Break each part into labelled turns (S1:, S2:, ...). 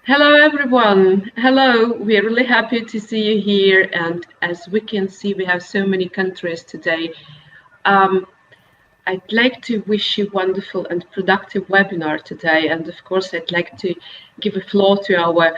S1: Hello, everyone. Hello. We're really happy to see you here. And as we can see, we have so many countries today. I'd like to wish you wonderful and productive webinar today. And of course, I'd like to give a floor to our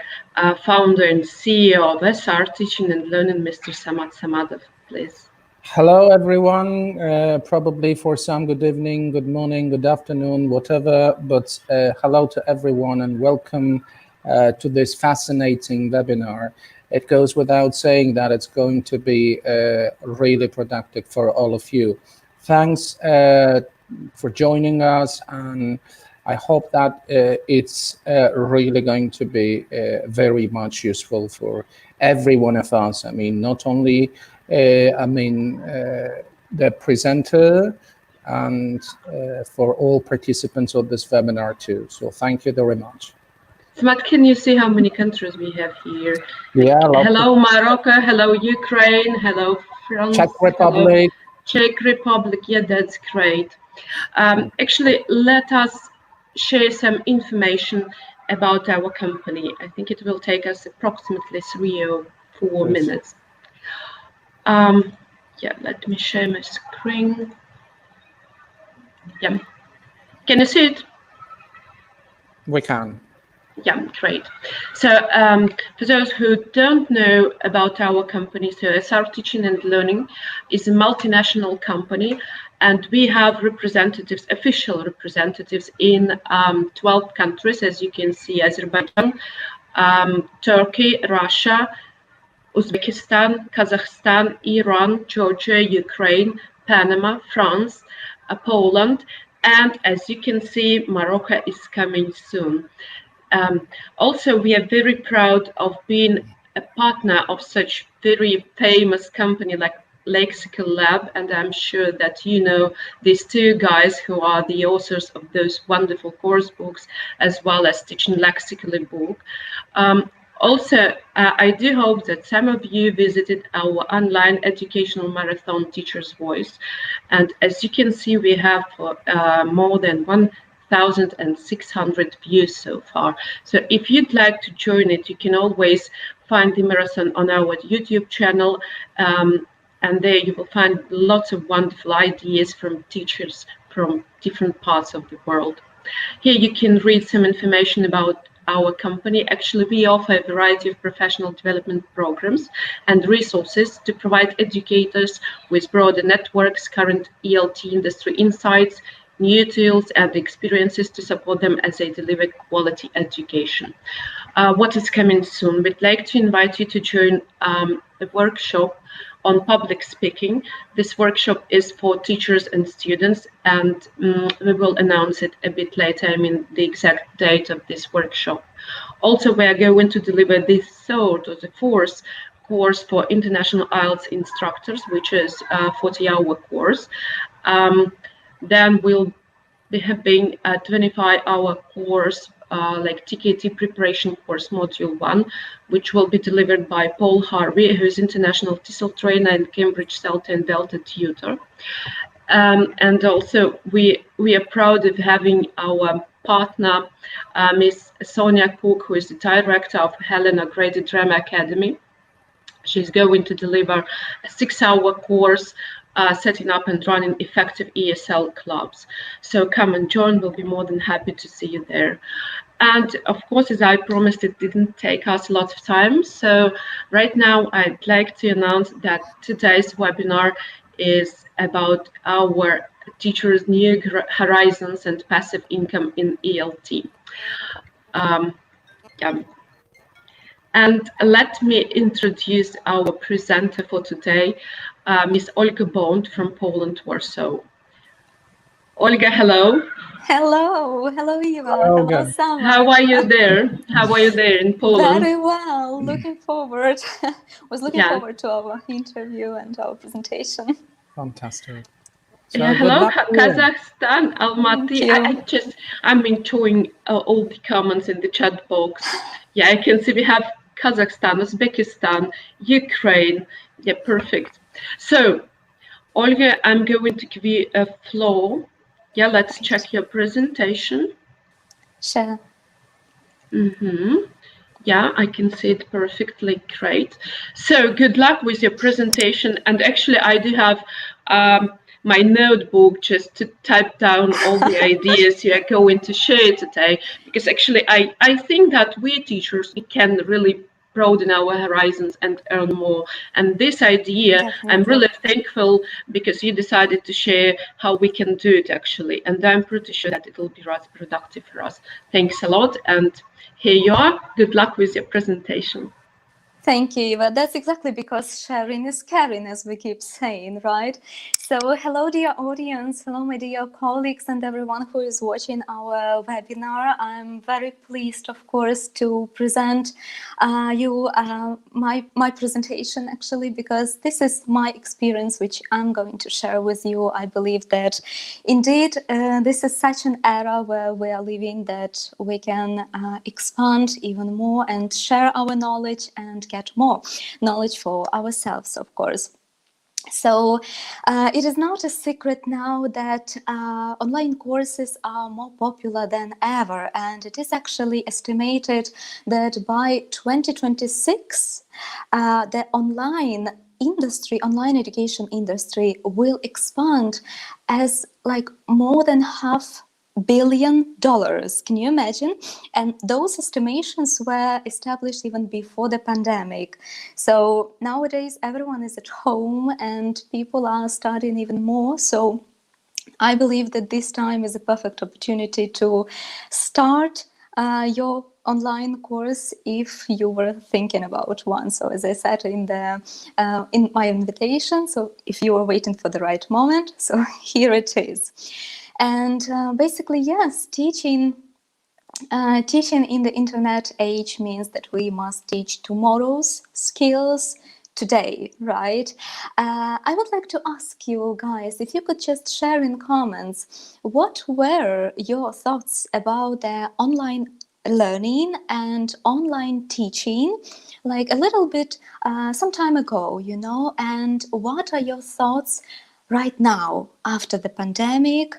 S1: founder and CEO of SR Teaching and Learning, Mr. Samad Samadov, please.
S2: Hello, everyone. Probably for some, good evening, good morning, good afternoon, whatever. But hello to everyone and welcome to this fascinating webinar. It goes without saying that it's going to be really productive for all of you. Thanks for joining us, and I hope that it's really going to be very much useful for every one of us. I mean, not only the presenter, and for all participants of this webinar too. So thank you very much.
S1: Samad, can you see how many countries we have here?
S2: Yeah.
S1: Hello, Morocco. Hello, Ukraine. Hello, France.
S2: Czech Republic.
S1: Hello, Czech Republic. Yeah, that's great. Actually, let us share some information about our company. I think it will take us approximately 3 or 4 minutes. Yeah, let me share my screen. Yeah, can you see it?
S2: We can.
S1: Yeah, great. So for those who don't know about our company, so SR Teaching and Learning is a multinational company, and we have representatives, official representatives in 12 countries, as you can see: Azerbaijan, Turkey, Russia, Uzbekistan, Kazakhstan, Iran, Georgia, Ukraine, Panama, France, Poland, and as you can see, Morocco is coming soon. Also, we are very proud of being a partner of such very famous company like Lexical Lab, and I'm sure that you know these two guys who are the authors of those wonderful course books, as well as Teaching Lexically book. Also, I do hope that some of you visited our online educational marathon Teacher's Voice, and as you can see, we have more than 1,600 views so far. So if you'd like to join it, you can always find the marathon on our YouTube channel, and there you will find lots of wonderful ideas from teachers from different parts of the world. Here you can read some information about our company. Actually, we offer a variety of professional development programs and resources to provide educators with broader networks, current ELT industry insights, new tools and experiences to support them as they deliver quality education. What is coming soon? We'd like to invite you to join a workshop on public speaking. This workshop is for teachers and students, and we will announce it a bit later, the exact date of this workshop. Also, we are going to deliver the third or the fourth course for international IELTS instructors, which is a 40-hour course. Then we'll be having a 25-hour course, like TKT preparation course, module 1, which will be delivered by Paul Harvey, who is international TESOL trainer and Cambridge CELTA and Delta tutor. And also we are proud of having our partner, Miss Sonia Cook, who is the director of Helena Grady Drama Academy. She's going to deliver a 6-hour course setting up and running effective ESL clubs. So come and join. We'll be more than happy to see you there. And of course, as I promised, it didn't take us a lot of time. So right now, I'd like to announce that today's webinar is about our teachers' new horizons and passive income in ELT. And let me introduce our presenter for today, Miss Olga Bond from Poland, Warsaw. Olga, hello.
S3: Hello, hello, Eva. Hello, Sam.
S1: How are you there? How are you there in Poland?
S3: Very well. Looking forward. Was looking forward to our interview and our presentation.
S2: Fantastic. So
S1: yeah, hello, Kazakhstan, Almaty. I'm enjoying all the comments in the chat box. Yeah, I can see we have Kazakhstan, Uzbekistan, Ukraine. Yeah, perfect. So, Olga, I'm going to give you a floor. Yeah, let's check your presentation.
S3: Sure.
S1: Yeah, I can see it perfectly. Great. So good luck with your presentation. And actually, I do have my notebook just to type down all the ideas you are going to share today. Because actually, I think that we teachers, we can really broaden our horizons and earn more. And this idea, I'm
S3: Definitely.
S1: really thankful because you decided to share how we can do it actually. And I'm pretty sure that it will be rather productive for us. Thanks a lot. And here you are. Good luck with your presentation.
S3: Thank you, Eva. That's exactly because sharing is caring, as we keep saying, right? So hello, dear audience. Hello, my dear colleagues and everyone who is watching our webinar. I'm very pleased, of course, to present you my presentation, actually, because this is my experience, which I'm going to share with you. I believe that indeed this is such an era where we are living that we can expand even more and share our knowledge and get more knowledge for ourselves, of course. So it is not a secret now that online courses are more popular than ever, and it is actually estimated that by 2026 the online education industry will expand as like more than $500 million. Can you imagine? And those estimations were established even before the pandemic. So nowadays everyone is at home and people are studying even more. So I believe that this time is a perfect opportunity to start your online course if you were thinking about one. So as I said in my invitation, so if you were waiting for the right moment, so here it is. And basically, yes, teaching in the internet age means that we must teach tomorrow's skills today, right? I would like to ask you guys if you could just share in comments what were your thoughts about the online learning and online teaching, like a little bit some time ago, you know, and what are your thoughts right now after the pandemic,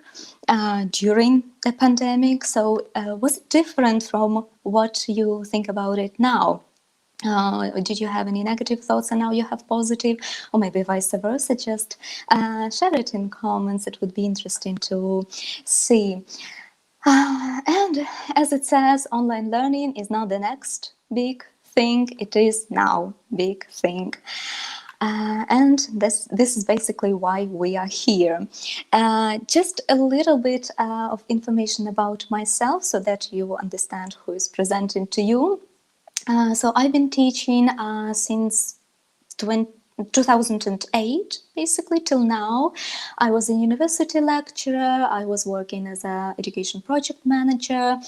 S3: during the pandemic? So was it different from what you think about it now? Did you have any negative thoughts and now you have positive, or maybe vice versa? Just share it in comments. It would be interesting to see. And as it says, online learning is not the next big thing, it is now big thing. And this is basically why we are here. Just a little bit of information about myself so that you understand who is presenting to you. So I've been teaching since 2008, basically till now. I was a university lecturer. I was working as an education project manager.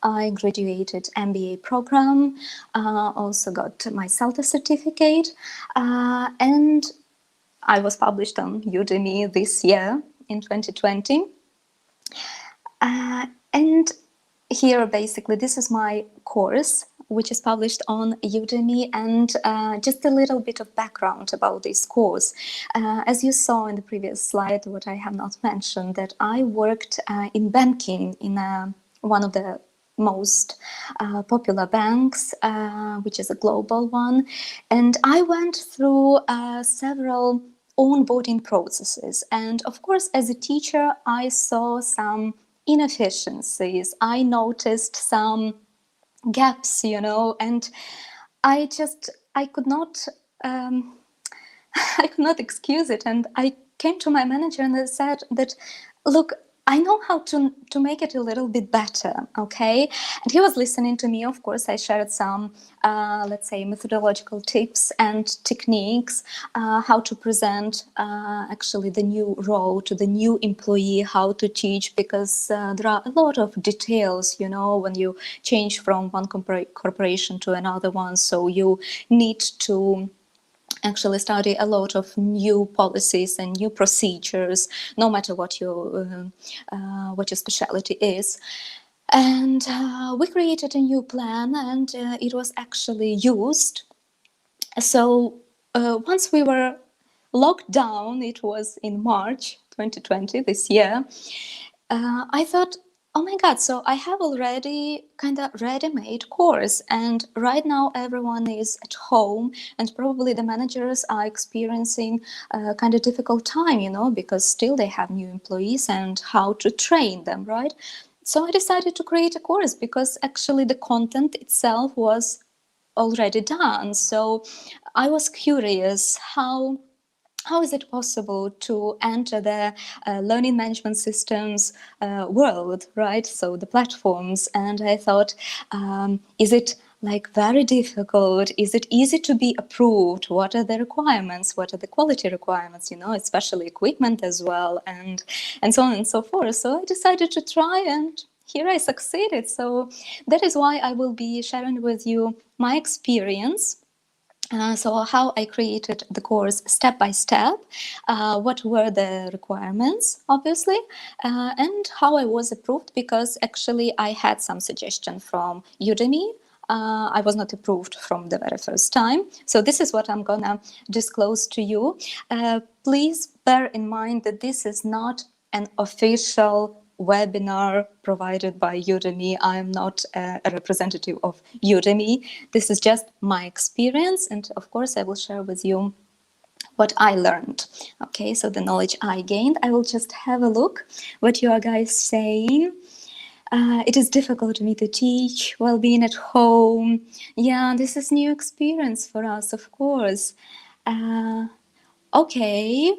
S3: I graduated MBA program, also got my CELTA certificate, and I was published on Udemy this year in 2020. And here, basically, this is my course, which is published on Udemy, and just a little bit of background about this course. As you saw in the previous slide, what I have not mentioned, that I worked in banking in one of the most popular banks, which is a global one, and I went through several onboarding processes. And of course, as a teacher, I saw some inefficiencies. I noticed some gaps, you know, and I could not I could not excuse it. And I came to my manager and I said that, look, I know how to make it a little bit better, okay? And he was listening to me. Of course, I shared some, let's say, methodological tips and techniques, how to present actually the new role to the new employee, how to teach, because there are a lot of details, you know, when you change from one corporation to another one. So you need to actually study a lot of new policies and new procedures, no matter what your specialty is. And we created a new plan, and it was actually used. So once we were locked down, it was in March 2020, this year, I thought, Oh my God, so I have already kind of ready-made course, and right now everyone is at home, and probably the managers are experiencing a kind of difficult time, you know, because still they have new employees and how to train them, right? So I decided to create a course because actually the content itself was already done. So I was curious how is it possible to enter the learning management systems world, right? So the platforms, and I thought, is it like very difficult? Is it easy to be approved? What are the requirements? What are the quality requirements? You know, especially equipment as well, and so on and so forth. So I decided to try, and here I succeeded. So that is why I will be sharing with you my experience. So how I created the course step by step, what were the requirements, obviously, and how I was approved, because actually I had some suggestion from Udemy. I was not approved from the very first time. So this is what I'm gonna disclose to you. Please bear in mind that this is not an official webinar provided by Udemy. I am not a representative of Udemy. This is just my experience, and of course I will share with you what I learned. Okay, so the knowledge I gained. I will just have a look what you are guys saying. It is difficult for me to teach while being at home. Yeah, this is new experience for us, of course. Okay,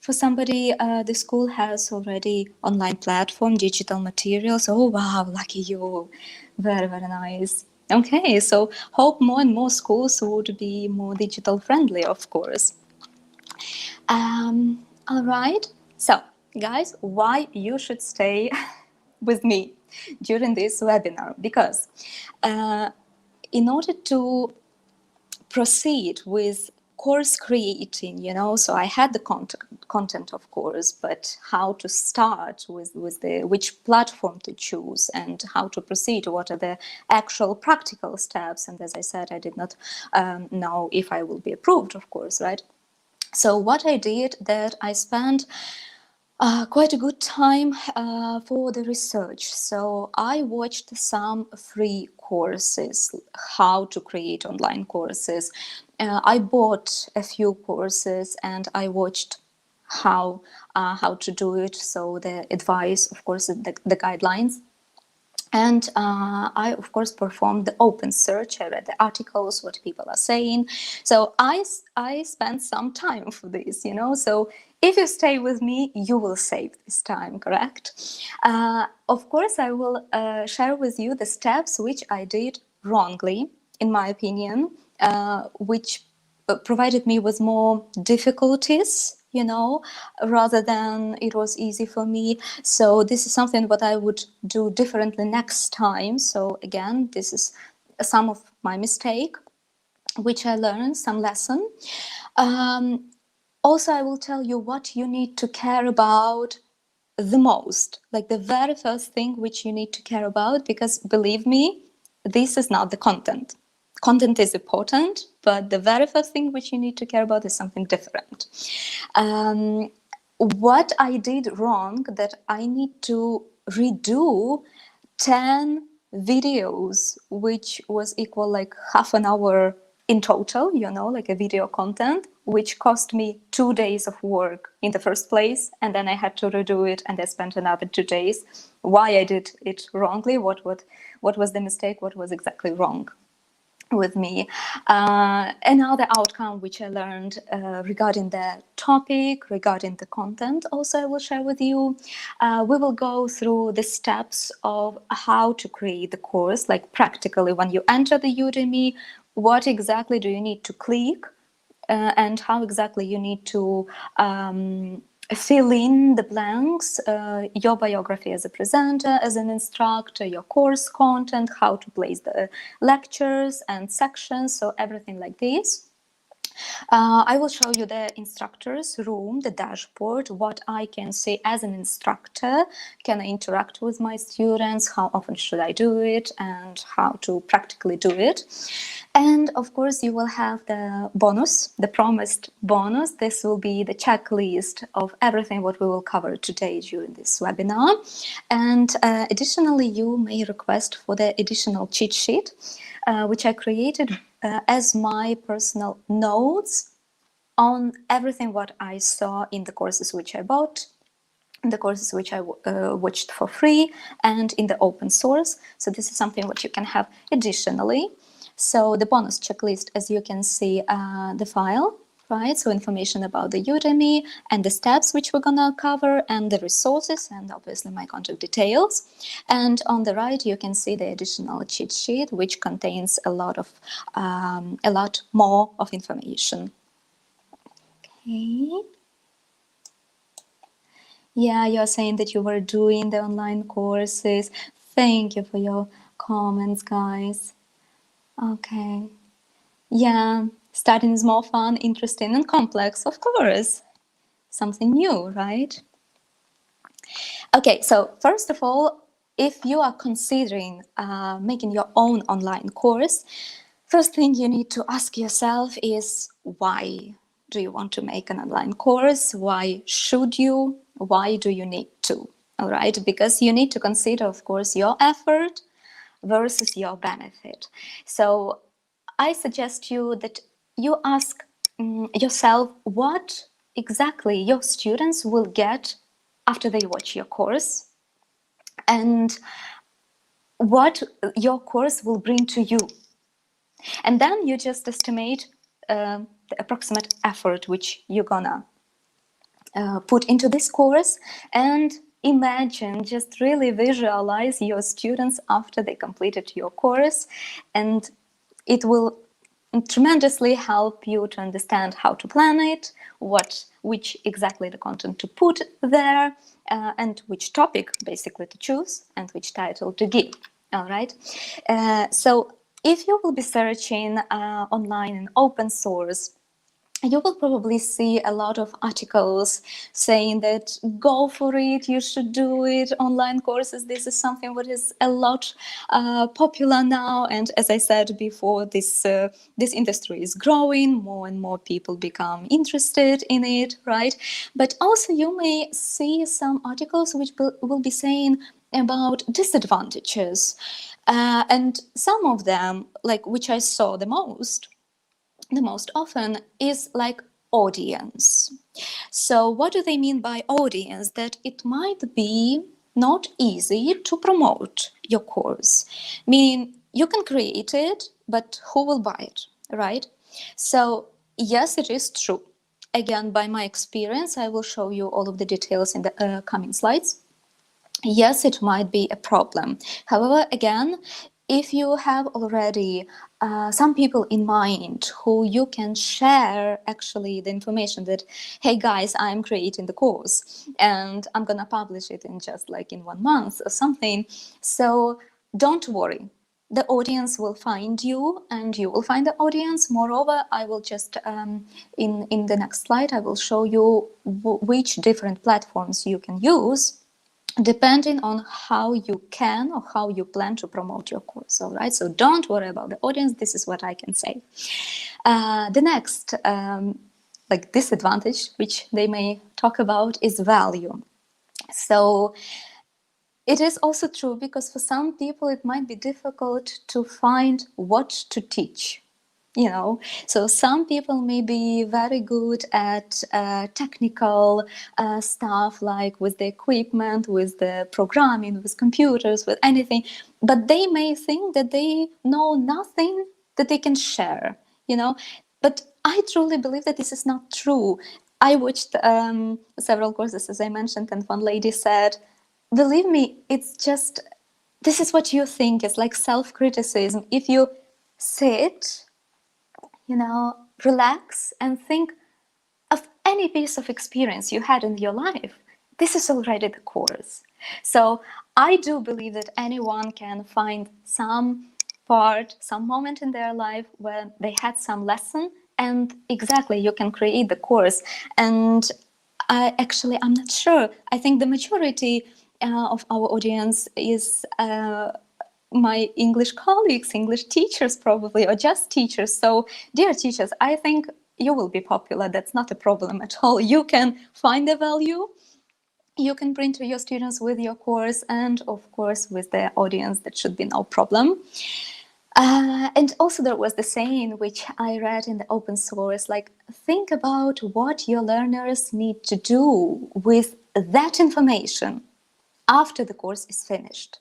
S3: for somebody, the school has already online platform, digital materials. Oh, wow, lucky you. Very, very nice. Okay, so hope more and more schools would be more digital friendly, of course. All right. So, guys, why you should stay with me during this webinar? Because in order to proceed with course creating, you know, so I had the content of course, but how to start with the which platform to choose and how to proceed, what are the actual practical steps, and as I said, I did not know if I will be approved, of course, right? So what I did, that I spent quite a good time for the research. So I watched some free courses, how to create online courses. I bought a few courses and I watched how to do it. So the advice, of course, the guidelines. And I, of course, performed the open search. I read the articles, what people are saying. So I spent some time for this, you know. So if you stay with me, you will save this time, correct? Of course, I will share with you the steps which I did wrongly, in my opinion, which provided me with more difficulties, you know, rather than it was easy for me. So this is something what I would do differently next time. So again, this is some of my mistake, which I learned, some lesson. Also, I will tell you what you need to care about the most, like the very first thing which you need to care about, because believe me, this is not the content. Content is important, but the very first thing which you need to care about is something different. What I did wrong, that I need to redo 10 videos, which was equal like half an hour in total, you know, like a video content, which cost me 2 days of work in the first place. And then I had to redo it and I spent another 2 days. Why I did it wrongly, what was the mistake, what was exactly wrong with me. Another outcome which I learned regarding the topic, regarding the content, also I will share with you. We will go through the steps of how to create the course, like practically when you enter the Udemy, what exactly do you need to click and how exactly you need to fill in the blanks, your biography as a presenter, as an instructor, your course content, how to place the lectures and sections, so everything like this. I will show you the instructor's room, the dashboard, what I can see as an instructor. Can I interact with my students? How often should I do it? And how to practically do it? And of course, you will have the bonus, the promised bonus. This will be the checklist of everything what we will cover today during this webinar. And additionally, you may request for the additional cheat sheet, which I created as my personal notes on everything what I saw in the courses which I bought, in the courses which I watched for free, and in the open source. So this is something what you can have additionally. So the bonus checklist, as you can see, the file, right? So information about the Udemy and the steps which we're gonna cover, and the resources, and obviously my contact details. And on the right, you can see the additional cheat sheet, which contains a lot more of information. Okay. Yeah, you're saying that you were doing the online courses. Thank you for your comments, guys. Okay. Yeah, starting is more fun, interesting, and complex, of course. Something new, right? Okay, so first of all, if you are considering making your own online course, first thing you need to ask yourself is, why do you want to make an online course? Why should you? Why do you need to? All right, because you need to consider, of course, your effort versus your benefit. So I suggest you that you ask yourself what exactly your students will get after they watch your course, and what your course will bring to you. And then you just estimate the approximate effort which you're gonna put into this course, and imagine, just really visualize your students after they completed your course, and it will tremendously help you to understand how to plan it, which exactly the content to put there, and which topic basically to choose, and which title to give. All right. So if you will be searching online in open source, you will probably see a lot of articles saying that go for it, you should do it, online courses, this is something what is a lot popular now. And as I said before, this industry is growing, more and more people become interested in it, right? But also you may see some articles which will be saying about disadvantages. And some of them, like which I saw the most often, is like audience. So what do they mean by audience? That it might be not easy to promote your course, meaning you can create it, but who will buy it, right? So yes, it is true. Again, by my experience, I will show you all of the details in the coming slides. Yes, it might be a problem. However, again, if you have already some people in mind who you can share actually the information that, hey guys, I'm creating the course and I'm gonna publish it in just like in 1 month or something. So don't worry. The audience will find you and you will find the audience. Moreover, I will just, in the next slide, I will show you which different platforms you can use depending on how you can or how you plan to promote your course. All right, so don't worry about the audience. This is what I can say. The next like disadvantage which they may talk about is value. So it is also true, because for some people it might be difficult to find what to teach. You know, so some people may be very good at technical stuff, like with the equipment, with the programming, with computers, with anything, but they may think that they know nothing that they can share, you know. But I truly believe that this is not true. I watched several courses, as I mentioned, and one lady said, believe me, it's just, this is what you think. It's like self-criticism. If you sit, you know, relax and think of any piece of experience you had in your life, this is already the course. So I do believe that anyone can find some part, some moment in their life where they had some lesson And exactly, you can create the course. And I'm not sure. I think the majority of our audience is my English colleagues, English teachers probably, or just teachers. So, dear teachers, I think you will be popular. That's not a problem at all. You can find the value you can bring to your students with your course, and of course with the audience, that should be no problem. And also there was the saying which I read in the open source, like, think about what your learners need to do with that information after the course is finished,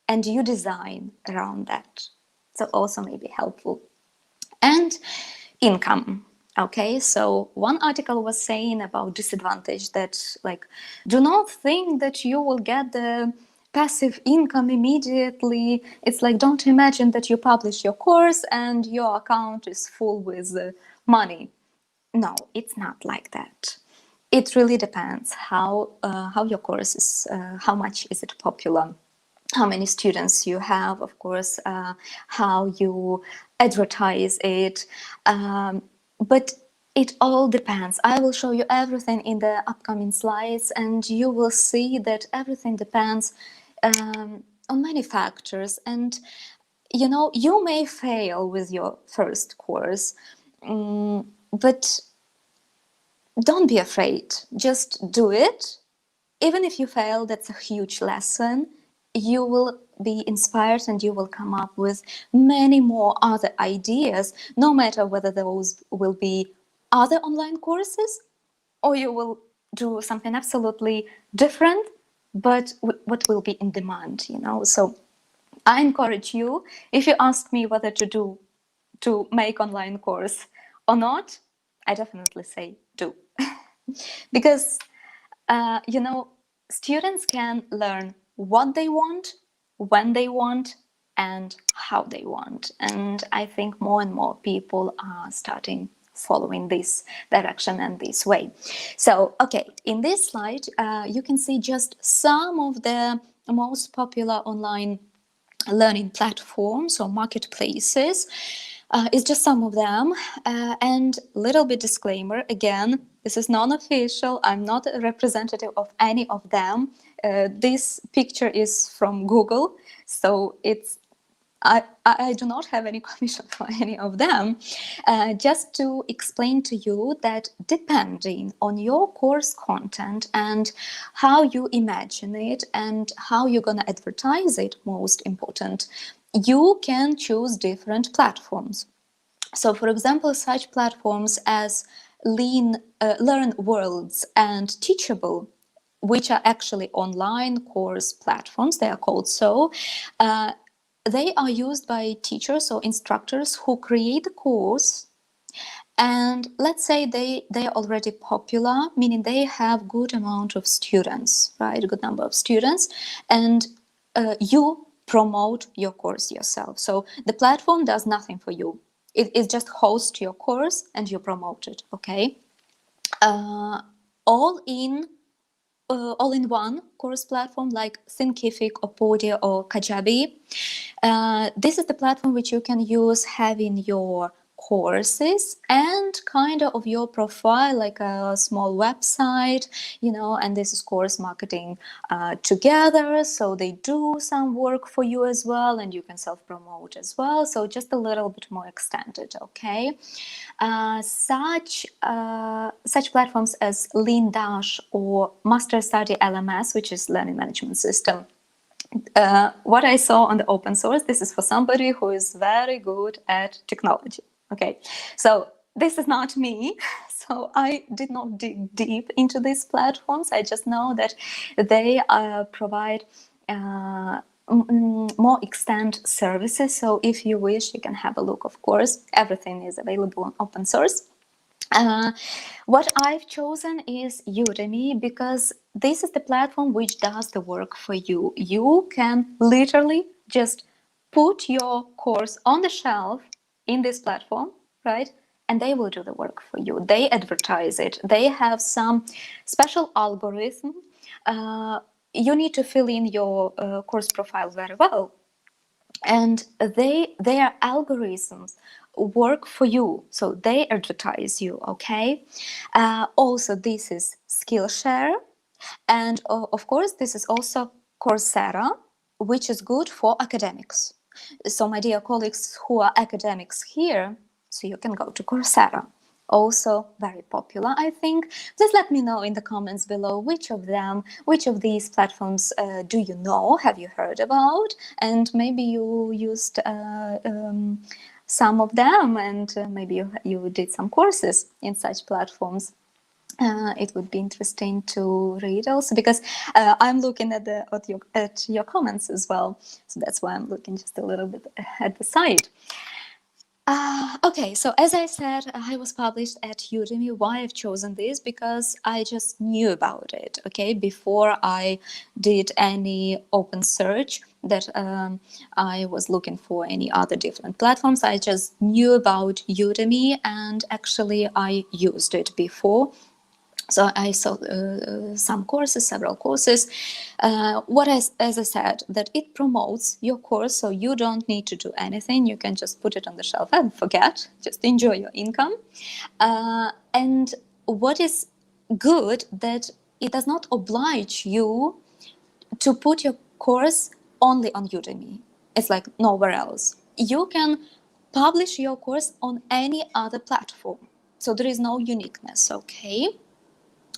S3: and you design around that. So also may be helpful. And income. Okay, so one article was saying about disadvantage, that like, do not think that you will get the passive income immediately. It's like, don't imagine that you publish your course and your account is full with money. No, it's not like that. It really depends how your course is, how much is it popular, how many students you have, of course, how you advertise it, but it all depends. I will show you everything in the upcoming slides, and you will see that everything depends on many factors. And you know, you may fail with your first course, but don't be afraid. Just do it. Even if you fail, that's a huge lesson. You will be inspired and you will come up with many more other ideas, no matter whether those will be other online courses or you will do something absolutely different, but what will be in demand, you know. So I encourage you, if you ask me whether to make online course or not, I definitely say do. Because you know, students can learn what they want, when they want, and how they want. And I think more and more people are starting following this direction and this way. So, okay, in this slide, you can see just some of the most popular online learning platforms or marketplaces. It's just some of them. And little bit disclaimer, again, this is non-official. I'm not a representative of any of them. This picture is from Google, so I do not have any commission for any of them. Just to explain to you that depending on your course content and how you imagine it and how you're going to advertise it, most important, you can choose different platforms. So, for example, such platforms as Learn Worlds and Teachable, which are actually online course platforms, they are called so, they are used by teachers or instructors who create a course, and let's say they are already popular, meaning they have good amount of students, right? A good number of students, and you promote your course yourself. So the platform does nothing for you. It just hosts your course and you promote it, okay? All in one course platform like Thinkific or Podia or Kajabi. This is the platform which you can use having your courses and kind of your profile, like a small website, you know, and this is course marketing together. So they do some work for you as well, and you can self-promote as well. So just a little bit more extended, okay? Such platforms as LeanDash or Master Study LMS, which is Learning Management System. What I saw on the open source, this is for somebody who is very good at technology. Okay, so this is not me. So I did not dig deep into these platforms. I just know that they provide more extent services. So if you wish, you can have a look. Of course, everything is available on open source. What I've chosen is Udemy because this is the platform which does the work for you. You can literally just put your course on the shelf in this platform, right? And they will do the work for you. They advertise it. They have some special algorithm. You need to fill in your course profile very well. And their algorithms work for you, so they advertise you, okay? Also, this is Skillshare, and of course, this is also Coursera, which is good for academics. So my dear colleagues who are academics here, so you can go to Coursera. Also very popular, I think. Just let me know in the comments below which of these platforms do you know, have you heard about, and maybe you used some of them, and maybe you did some courses in such platforms. It would be interesting to read also, because I'm looking at your comments as well, so that's why I'm looking just a little bit at the side. Okay, so as I said, I was published at Udemy. Why I've chosen this? Because I just knew about it, okay, before I did any open search that I was looking for any other different platforms. I just knew about Udemy, and actually I used it before. So I saw some courses, several courses. As I said, that it promotes your course, so you don't need to do anything. You can just put it on the shelf and forget, just enjoy your income. And what is good, that it does not oblige you to put your course only on Udemy. It's like nowhere else. You can publish your course on any other platform. So there is no uniqueness, okay?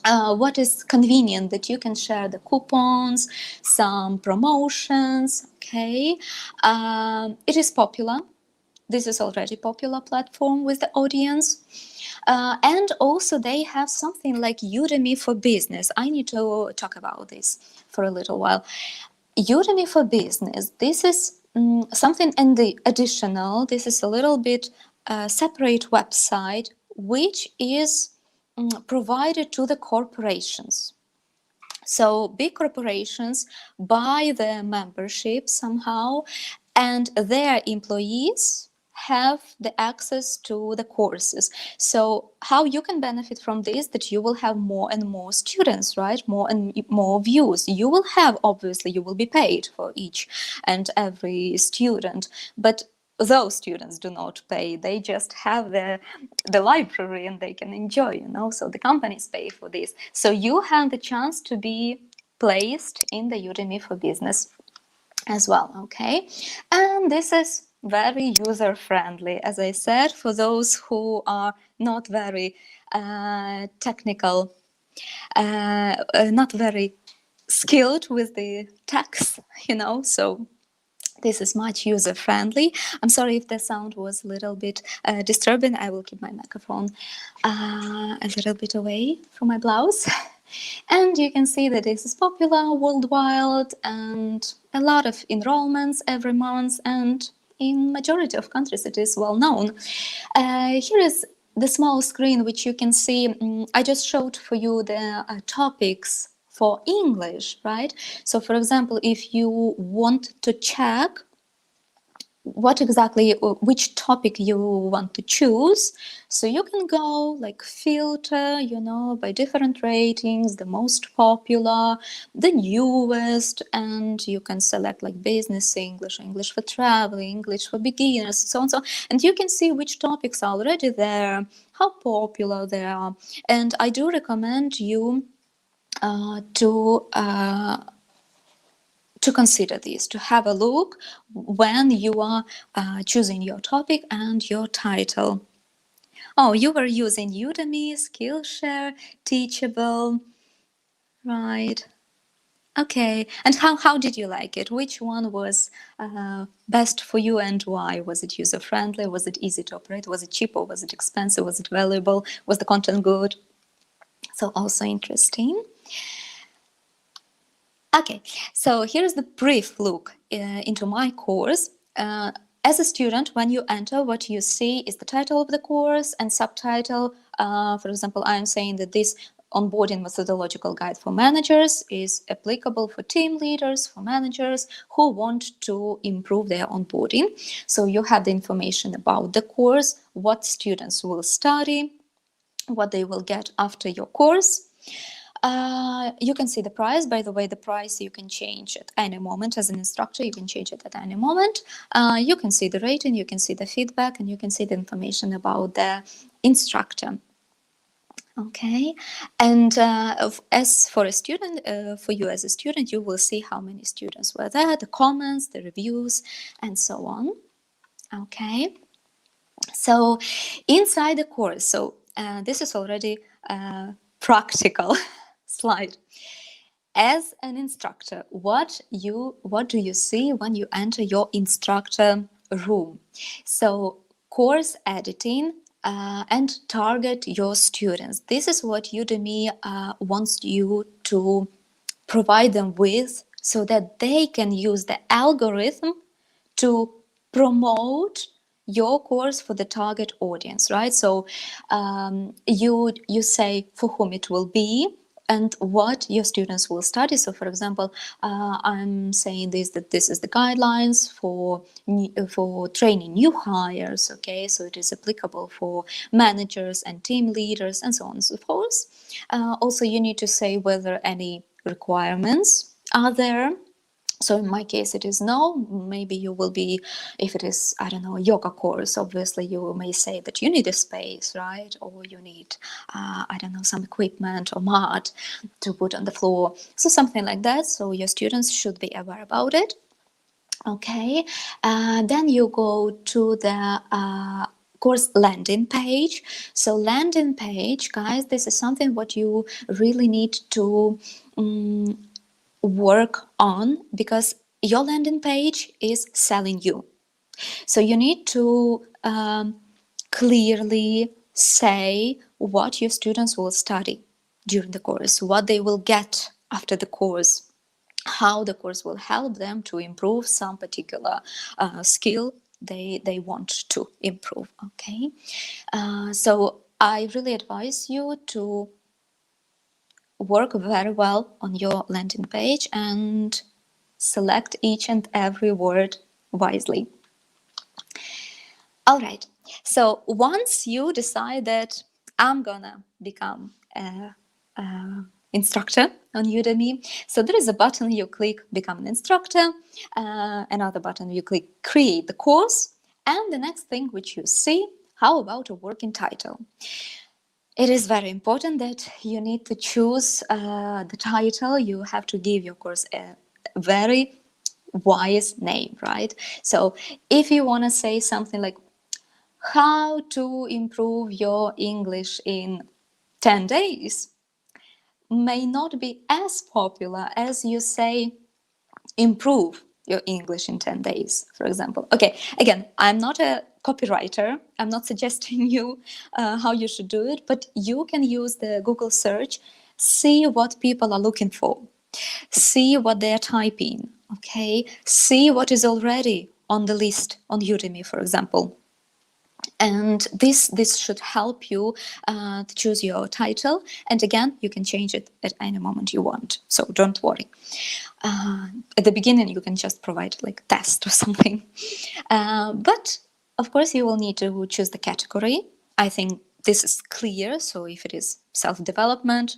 S3: What is convenient, that you can share the coupons, some promotions, okay? It is popular. This is already popular platform with the audience. And also they have something like Udemy for Business. I need to talk about this for a little while. Udemy for Business, this is something in the additional, this is a little bit separate website, which is provided to the corporations. So big corporations buy their membership somehow, and their employees have the access to the courses. So how you can benefit from this, that you will have more and more students, right? More and more views. You will have, obviously, you will be paid for each and every student, but those students do not pay. They just have the library and they can enjoy, you know, so the companies pay for this. So you have the chance to be placed in the Udemy for Business as well, okay? And this is very user-friendly, as I said, for those who are not very technical, not very skilled with the text, you know, so this is much user-friendly. I'm sorry if the sound was a little bit disturbing. I will keep my microphone a little bit away from my blouse. And you can see that this is popular worldwide, and a lot of enrollments every month, and in majority of countries it is well known. Here is the small screen which you can see. I just showed for you the topics for English, right? So for example, if you want to check what exactly, which topic you want to choose, so you can go like filter, you know, by different ratings, the most popular, the newest, and you can select like business English, English for travel, English for beginners, so on, so on. And you can see which topics are already there, how popular they are. And I do recommend you to consider this, to have a look when you are choosing your topic and your title. Oh, you were using Udemy, Skillshare, Teachable, right? Okay, and how did you like it? Which one was best for you and why? Was it user-friendly? Was it easy to operate? Was it cheap or was it expensive? Was it valuable? Was the content good? So also interesting. Okay, so here's the brief look into my course. As a student, when you enter, what you see is the title of the course and subtitle. For example, I'm saying that this onboarding methodological guide for managers is applicable for team leaders, for managers who want to improve their onboarding. So you have the information about the course, what students will study, what they will get after your course. You can see the price. By the way, the price you can change at any moment. As an instructor, you can change it at any moment. You can see the rating, you can see the feedback, and you can see the information about the instructor. Okay, and as for a student, for you as a student, you will see how many students were there, the comments, the reviews, and so on. Okay, so inside the course, so this is already a practical slide. As an instructor, what do you see when you enter your instructor room? So course editing and target your students. This is what Udemy wants you to provide them with, so that they can use the algorithm to promote your course for the target audience, right? So you say for whom it will be and what your students will study. So for example, I'm saying that this is the guidelines for training new hires, okay? So it is applicable for managers and team leaders and so on and so forth. Also, you need to say whether any requirements are there. So in my case, it is no. Maybe you will be, if it is, I don't know, a yoga course, obviously you may say that you need a space, right? Or you need, I don't know, some equipment or mat to put on the floor. So something like that. So your students should be aware about it. Okay. Then you go to the course landing page. So landing page, guys, this is something what you really need to work on, because your landing page is selling you. So you need to clearly say what your students will study during the course, what they will get after the course, how the course will help them to improve some particular skill they want to improve. Okay, so I really advise you to work very well on your landing page and select each and every word wisely. All right, so once you decide that I'm gonna become an instructor on Udemy, so there is a button you click, become an instructor, another button you click, create the course, and the next thing which you see, how about a working title? It is very important that you need to choose the title. You have to give your course a very wise name, right? So if you want to say something like how to improve your English in 10 days, may not be as popular as you say improve your English in 10 days, for example. Okay, again, I'm not a copywriter. I'm not suggesting you how you should do it, but you can use the Google search, see what people are looking for, see what they're typing, okay? See what is already on the list on Udemy, for example. And this should help you to choose your title. And again, you can change it at any moment you want, so don't worry. At the beginning, you can just provide like a test or something. But of course, you will need to choose the category. I think this is clear. So if it is self-development,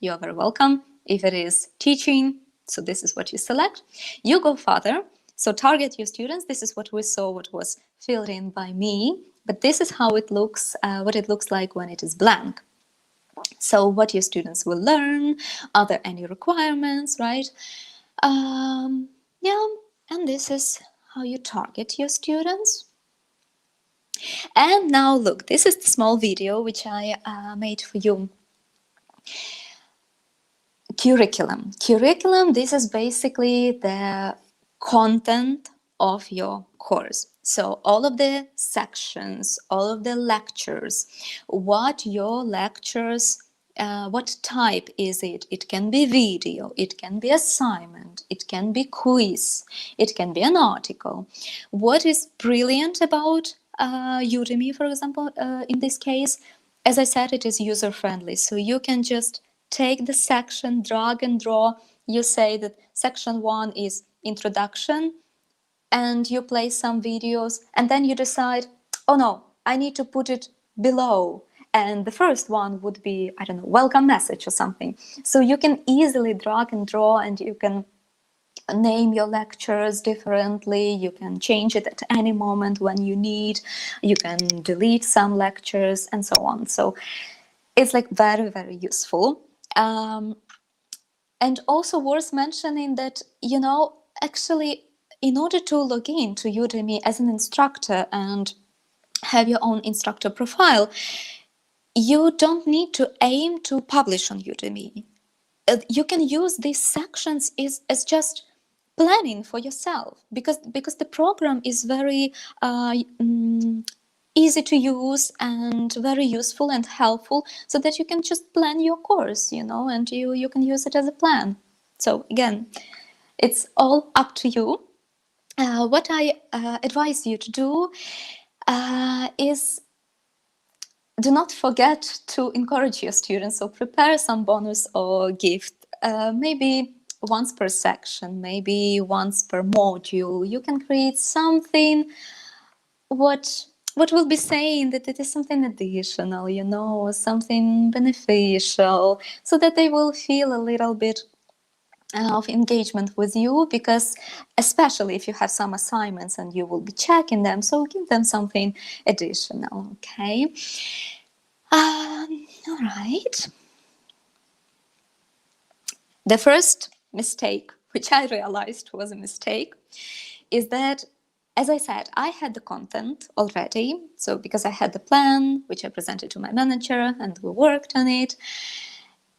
S3: you are very welcome. If it is teaching, so this is what you select. You go further. So target your students. This is what we saw, what was filled in by me. But this is how it looks, what it looks like when it is blank. So what your students will learn, are there any requirements, right? Yeah, and this is how you target your students. And now look, this is the small video which I made for you. Curriculum. Curriculum, this is basically the content of your course. So all of the sections, all of the lectures, what your lectures, what type is it? It can be video, it can be assignment, it can be quiz, it can be an article. What is brilliant about Udemy, for example, in this case, as I said, it is user-friendly. So you can just take the section, drag and draw. You say that section 1 is introduction, and you play some videos, and then you decide, oh no, I need to put it below, And the first one would be, I don't know, welcome message or something. So you can easily drag and draw, and you can name your lectures differently. You can change it at any moment when you need. You can delete some lectures and so on. So it's like very, very useful. And also worth mentioning that, you know, actually, in order to log in to Udemy as an instructor and have your own instructor profile, you don't need to aim to publish on Udemy. You can use these sections as just planning for yourself, because the program is very easy to use and very useful and helpful, so that you can just plan your course, you know, and you can use it as a plan. So again, it's all up to you. What I advise you to do is do not forget to encourage your students, so prepare some bonus or gift, maybe once per section, maybe once per module. You can create something what will be saying that it is something additional, you know, something beneficial, so that they will feel a little bit of engagement with you, because especially if you have some assignments and you will be checking them, so give them something additional. Okay. All right. The first mistake, which I realized was a mistake, is that, as I said, I had the content already. So because I had the plan, which I presented to my manager, and we worked on it.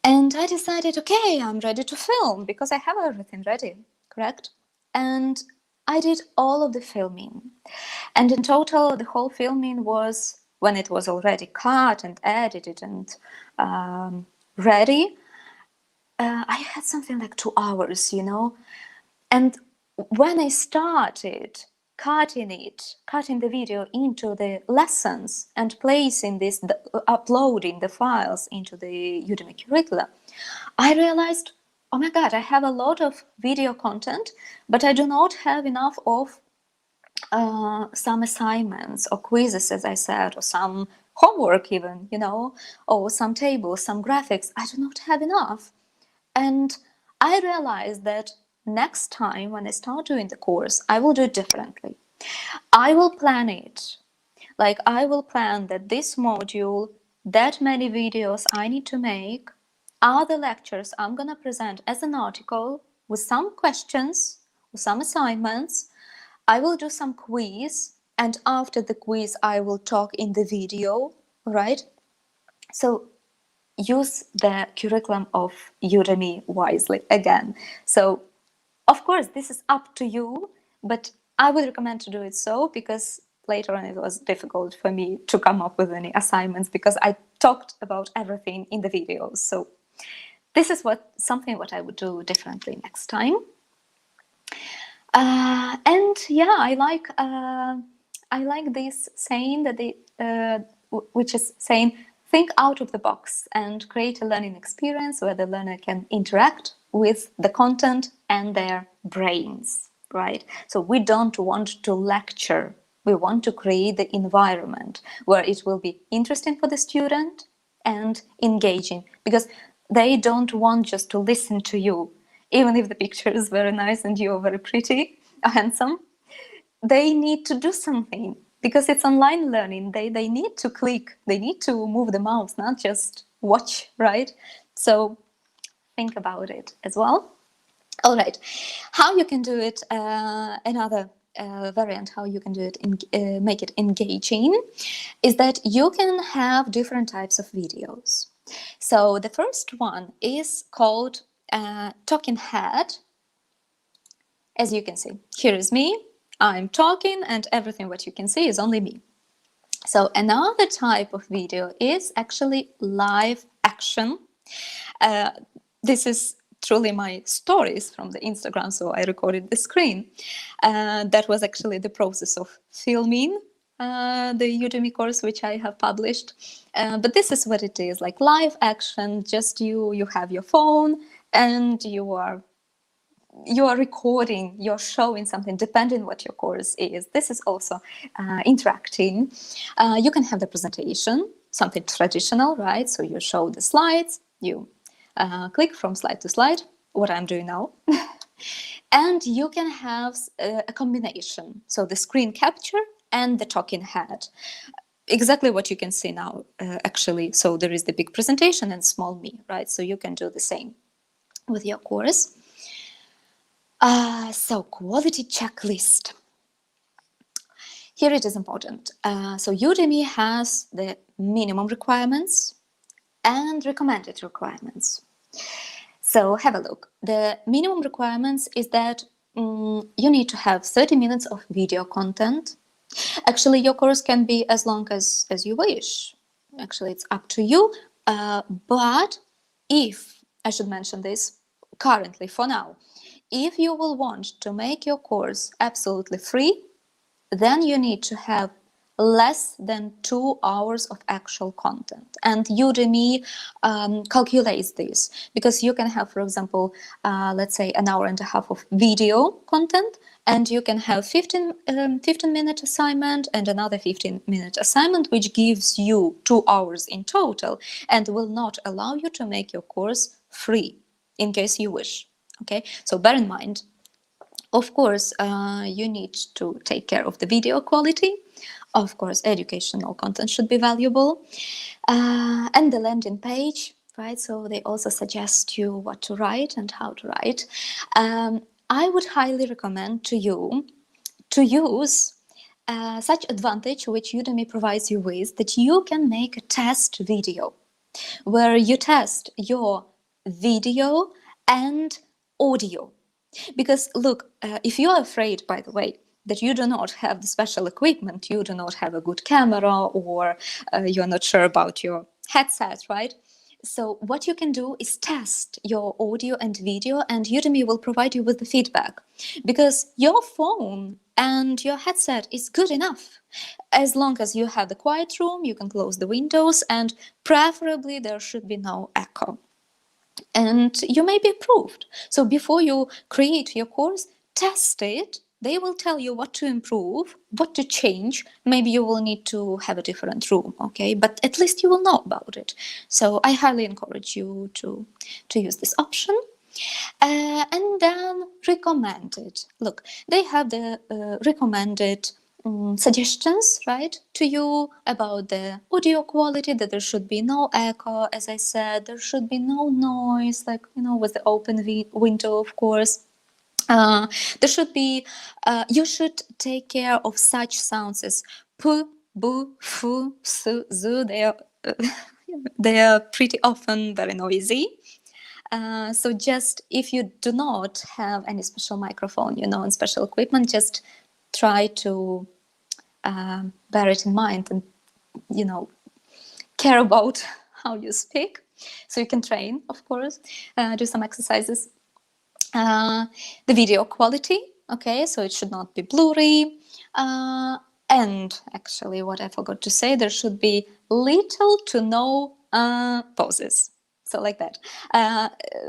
S3: And I decided, okay, I'm ready to film because I have everything ready, correct? And I did all of the filming. And in total, the whole filming was, when it was already cut and edited and ready, I had something like 2 hours, you know. And when I started cutting the video into the lessons and placing this, uploading the files into the Udemy curricula, I realized, oh my God, I have a lot of video content, but I do not have enough of some assignments or quizzes, as I said, or some homework even, you know, or some tables, some graphics. I do not have enough. And I realized that next time when I start doing the course, I will do it differently. I will plan it. Like, I will plan that this module, that many videos I need to make, are the lectures I'm going to present as an article with some questions, with some assignments. I will do some quiz, and after the quiz, I will talk in the video, right? So use the curriculum of Udemy wisely again. So, of course, this is up to you, but I would recommend to do it so, because later on it was difficult for me to come up with any assignments because I talked about everything in the videos. So this is something what I would do differently next time. And yeah, I like this saying that which is saying, think out of the box and create a learning experience where the learner can interact with the content and their brains, right? So we don't want to lecture. We want to create the environment where it will be interesting for the student and engaging, because they don't want just to listen to you. Even if the picture is very nice and you are very pretty, handsome, they need to do something, because it's online learning. They need to click, they need to move the mouse, not just watch, right? So think about it as well. All right, how you can do it, another variant, how you can do it, make it engaging, is that you can have different types of videos. So the first one is called talking head. As you can see, here is me, I'm talking, and everything what you can see is only me. So another type of video is actually live action. This is truly my stories from the Instagram, so I recorded the screen. That was actually the process of filming the Udemy course, which I have published. But this is what it is, like live action, just you have your phone and you are recording, you're showing something, depending what your course is. This is also interacting. You can have the presentation, something traditional, right? So you show the slides, you click from slide to slide, what I'm doing now. And you can have a combination. So the screen capture and the talking head. Exactly what you can see now, actually. So there is the big presentation and small me, right? So you can do the same with your course. So quality checklist. Here it is important. So Udemy has the minimum requirements and recommended requirements. So have a look. The minimum requirements is that you need to have 30 minutes of video content. Actually, your course can be as long as you wish. Actually, it's up to you. But if, I should mention this currently for now, if you will want to make your course absolutely free, then you need to have less than 2 hours of actual content. And Udemy calculates this, because you can have, for example, let's say an hour and a half of video content, and you can have 15-minute assignment and another 15-minute assignment, which gives you 2 hours in total and will not allow you to make your course free in case you wish. Okay, so bear in mind. Of course, you need to take care of the video quality. Of course, educational content should be valuable. And the landing page, right? So they also suggest you what to write and how to write. I would highly recommend to you to use such advantage which Udemy provides you with, that you can make a test video where you test your video and audio. Because look, if you are afraid, by the way, that you do not have the special equipment, you do not have a good camera, or you're not sure about your headset, right? So what you can do is test your audio and video, and Udemy will provide you with the feedback. Because your phone and your headset is good enough. As long as you have the quiet room, you can close the windows, and preferably there should be no echo. And you may be approved. So before you create your course, test it. They will tell you what to improve, what to change. Maybe you will need to have a different room, okay? But at least you will know about it. So I highly encourage you to use this option. And then recommended. Look, they have the recommended suggestions, right, to you about the audio quality, that there should be no echo, as I said, there should be no noise, like, you know, with the open window, of course. There should be, you should take care of such sounds as p, bu, fu, su, zu. They are pretty often very noisy. So just if you do not have any special microphone, you know, and special equipment, just try to bear it in mind and, you know, care about how you speak. So you can train, of course, do some exercises. The video quality, okay, so it should not be blurry. And actually, what I forgot to say, there should be little to no pauses. So like that.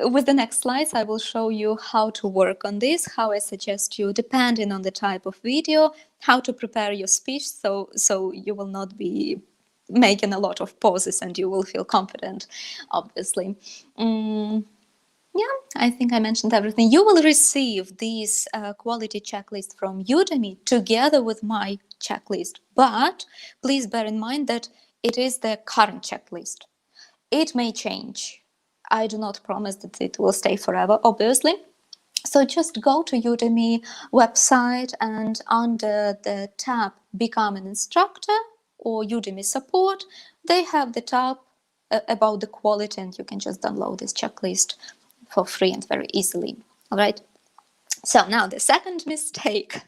S3: With the next slides, I will show you how to work on this, how I suggest you, depending on the type of video, how to prepare your speech, so you will not be making a lot of pauses and you will feel confident, obviously. Yeah, I think I mentioned everything. You will receive this quality checklist from Udemy together with my checklist, but please bear in mind that it is the current checklist. It may change. I do not promise that it will stay forever, obviously. So just go to Udemy website, and under the tab Become an Instructor or Udemy Support, they have the tab about the quality, and you can just download this checklist for free and very easily. All right. So now the second mistake,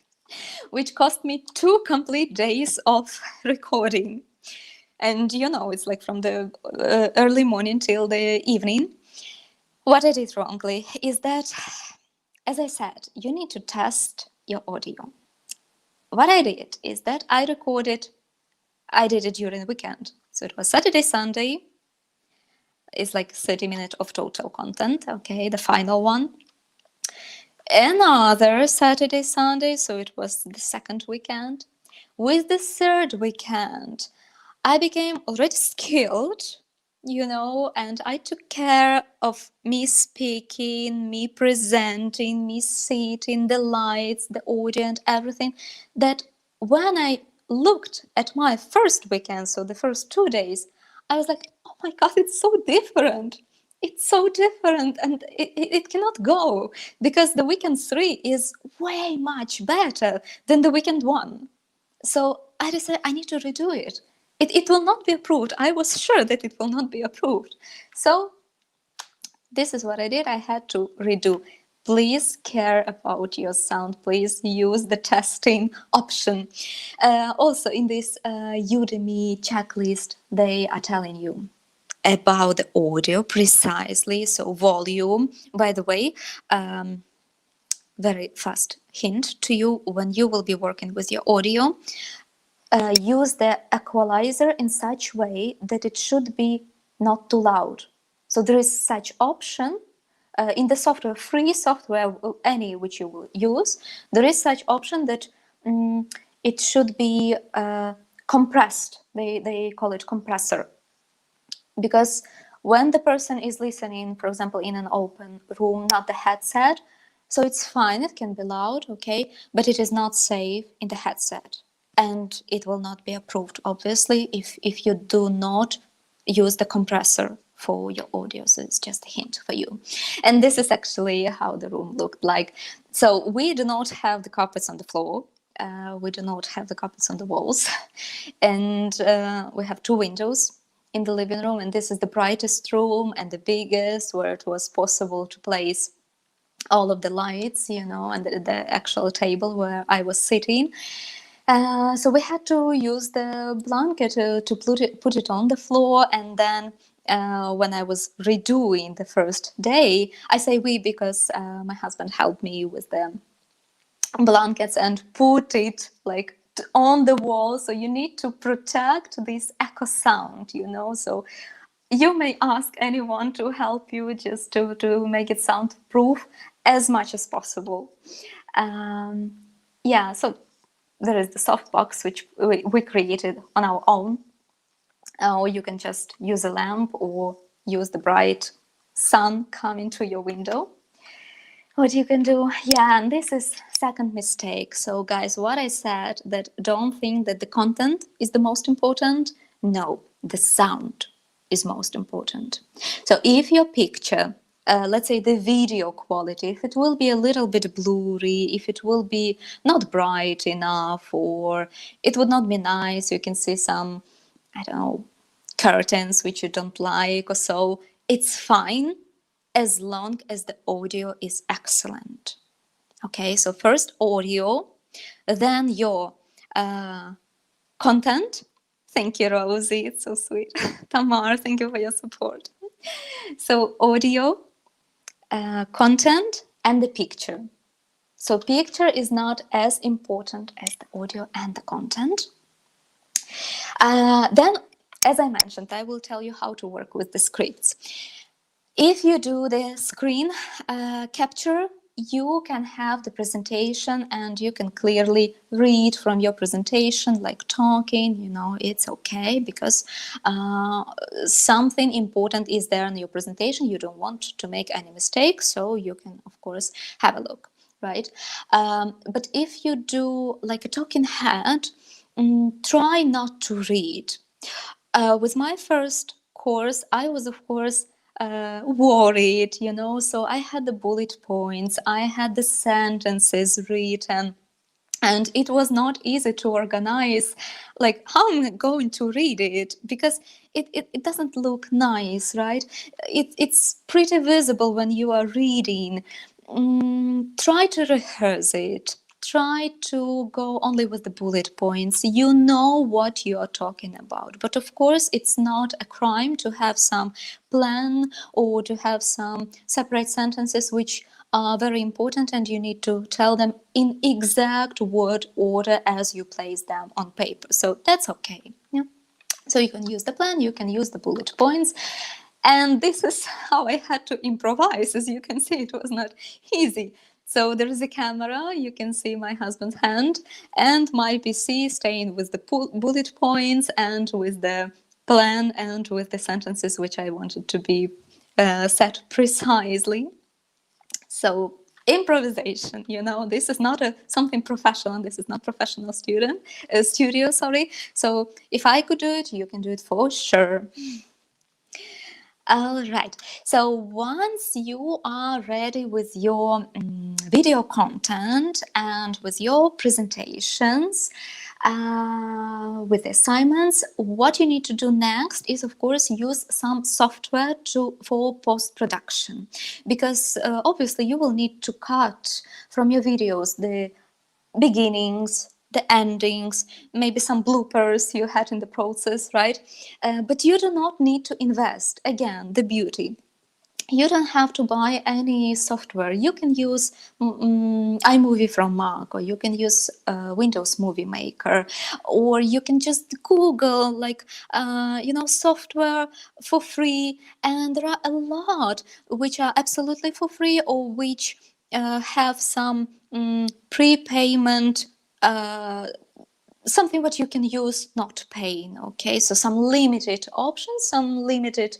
S3: which cost me 2 complete days of recording. And you know, it's like from the early morning till the evening. What I did wrongly is that, as I said, you need to test your audio. What I did is that I did it during the weekend. So it was Saturday, Sunday. It's like 30 minutes of total content, okay, the final one. Another Saturday, Sunday, so it was the second weekend. With the third weekend, I became already skilled, and I took care of me speaking, me presenting, me sitting, the lights, the audio, and everything. That when I looked at my first weekend, so the first 2 days, I was like, oh my God, it's so different. It's so different, and it cannot go, because the weekend 3 is way much better than the weekend 1. So I decided I need to redo it. It will not be approved. I was sure that it will not be approved. So this is what I did. I had to redo. Please care about your sound. Please use the testing option. Also, in this Udemy checklist, they are telling you about the audio precisely. So volume, by the way, very fast hint to you when you will be working with your audio. Use the equalizer in such way that it should be not too loud. So there is such option in the software, free software, any which you will use, there is such option that it should be compressed. They call it compressor. Because when the person is listening, for example, in an open room, not the headset, so it's fine, it can be loud, okay, but it is not safe in the headset. And it will not be approved, obviously, if you do not use the compressor for your audio. So it's just a hint for you. And this is actually how the room looked like. So we do not have the carpets on the floor. We do not have the carpets on the walls. And we have 2 windows in the living room. And this is the brightest room and the biggest, where it was possible to place all of the lights, and the actual table where I was sitting. So we had to use the blanket to put it on the floor. And then when I was redoing the first day, I say we because my husband helped me with the blankets and put it like on the wall. So you need to protect this echo sound, so you may ask anyone to help you just to make it soundproof as much as possible. Yeah, so there is the softbox, which we created on our own. Or you can just use a lamp or use the bright sun coming to your window. What you can do, and this is second mistake. So guys, what I said, that don't think that the content is the most important. No, the sound is most important. So if your picture, let's say the video quality, if it will be a little bit blurry, if it will be not bright enough, or it would not be nice, you can see some, I don't know, curtains which you don't like or so, it's fine as long as the audio is excellent. Okay, so first audio, then your content. Thank you, Rosie, it's so sweet. Tamar, thank you for your support. So audio, content, and the picture. So picture is not as important as the audio and the content. Then, as I mentioned, I will tell you how to work with the scripts. If you do the screen capture, you can have the presentation and you can clearly read from your presentation, like talking, it's okay, because something important is there in your presentation. You don't want to make any mistakes, so you can, of course, have a look, right? But if you do like a talking head, try not to read. With my first course, I was, of course, worried, so I had the bullet points, I had the sentences written, and it was not easy to organize, like how am I going to read it, because it doesn't look nice, right? It's pretty visible when you are reading. Try to rehearse it. Try to go only with the bullet points. You know what you are talking about. But of course, it's not a crime to have some plan or to have some separate sentences which are very important, and you need to tell them in exact word order as you place them on paper. So that's okay. Yeah. So you can use the plan, you can use the bullet points. And this is how I had to improvise. As you can see, it was not easy. So there is a camera, you can see my husband's hand, and my PC staying with the bullet points and with the plan and with the sentences which I wanted to be set precisely. So improvisation, this is not something professional. This is not professional studio, sorry. So if I could do it, you can do it for sure. All right. So once you are ready with your video content and with your presentations, with assignments, what you need to do next is, of course, use some software for post-production, because obviously you will need to cut from your videos the beginnings, the endings, maybe some bloopers you had in the process, right? But you do not need to invest. Again, the beauty. You don't have to buy any software. You can use iMovie from Mac, or you can use Windows Movie Maker, or you can just Google software for free. And there are a lot which are absolutely for free, or which have some prepayment, something what you can use not paying. Okay, so some limited options, some limited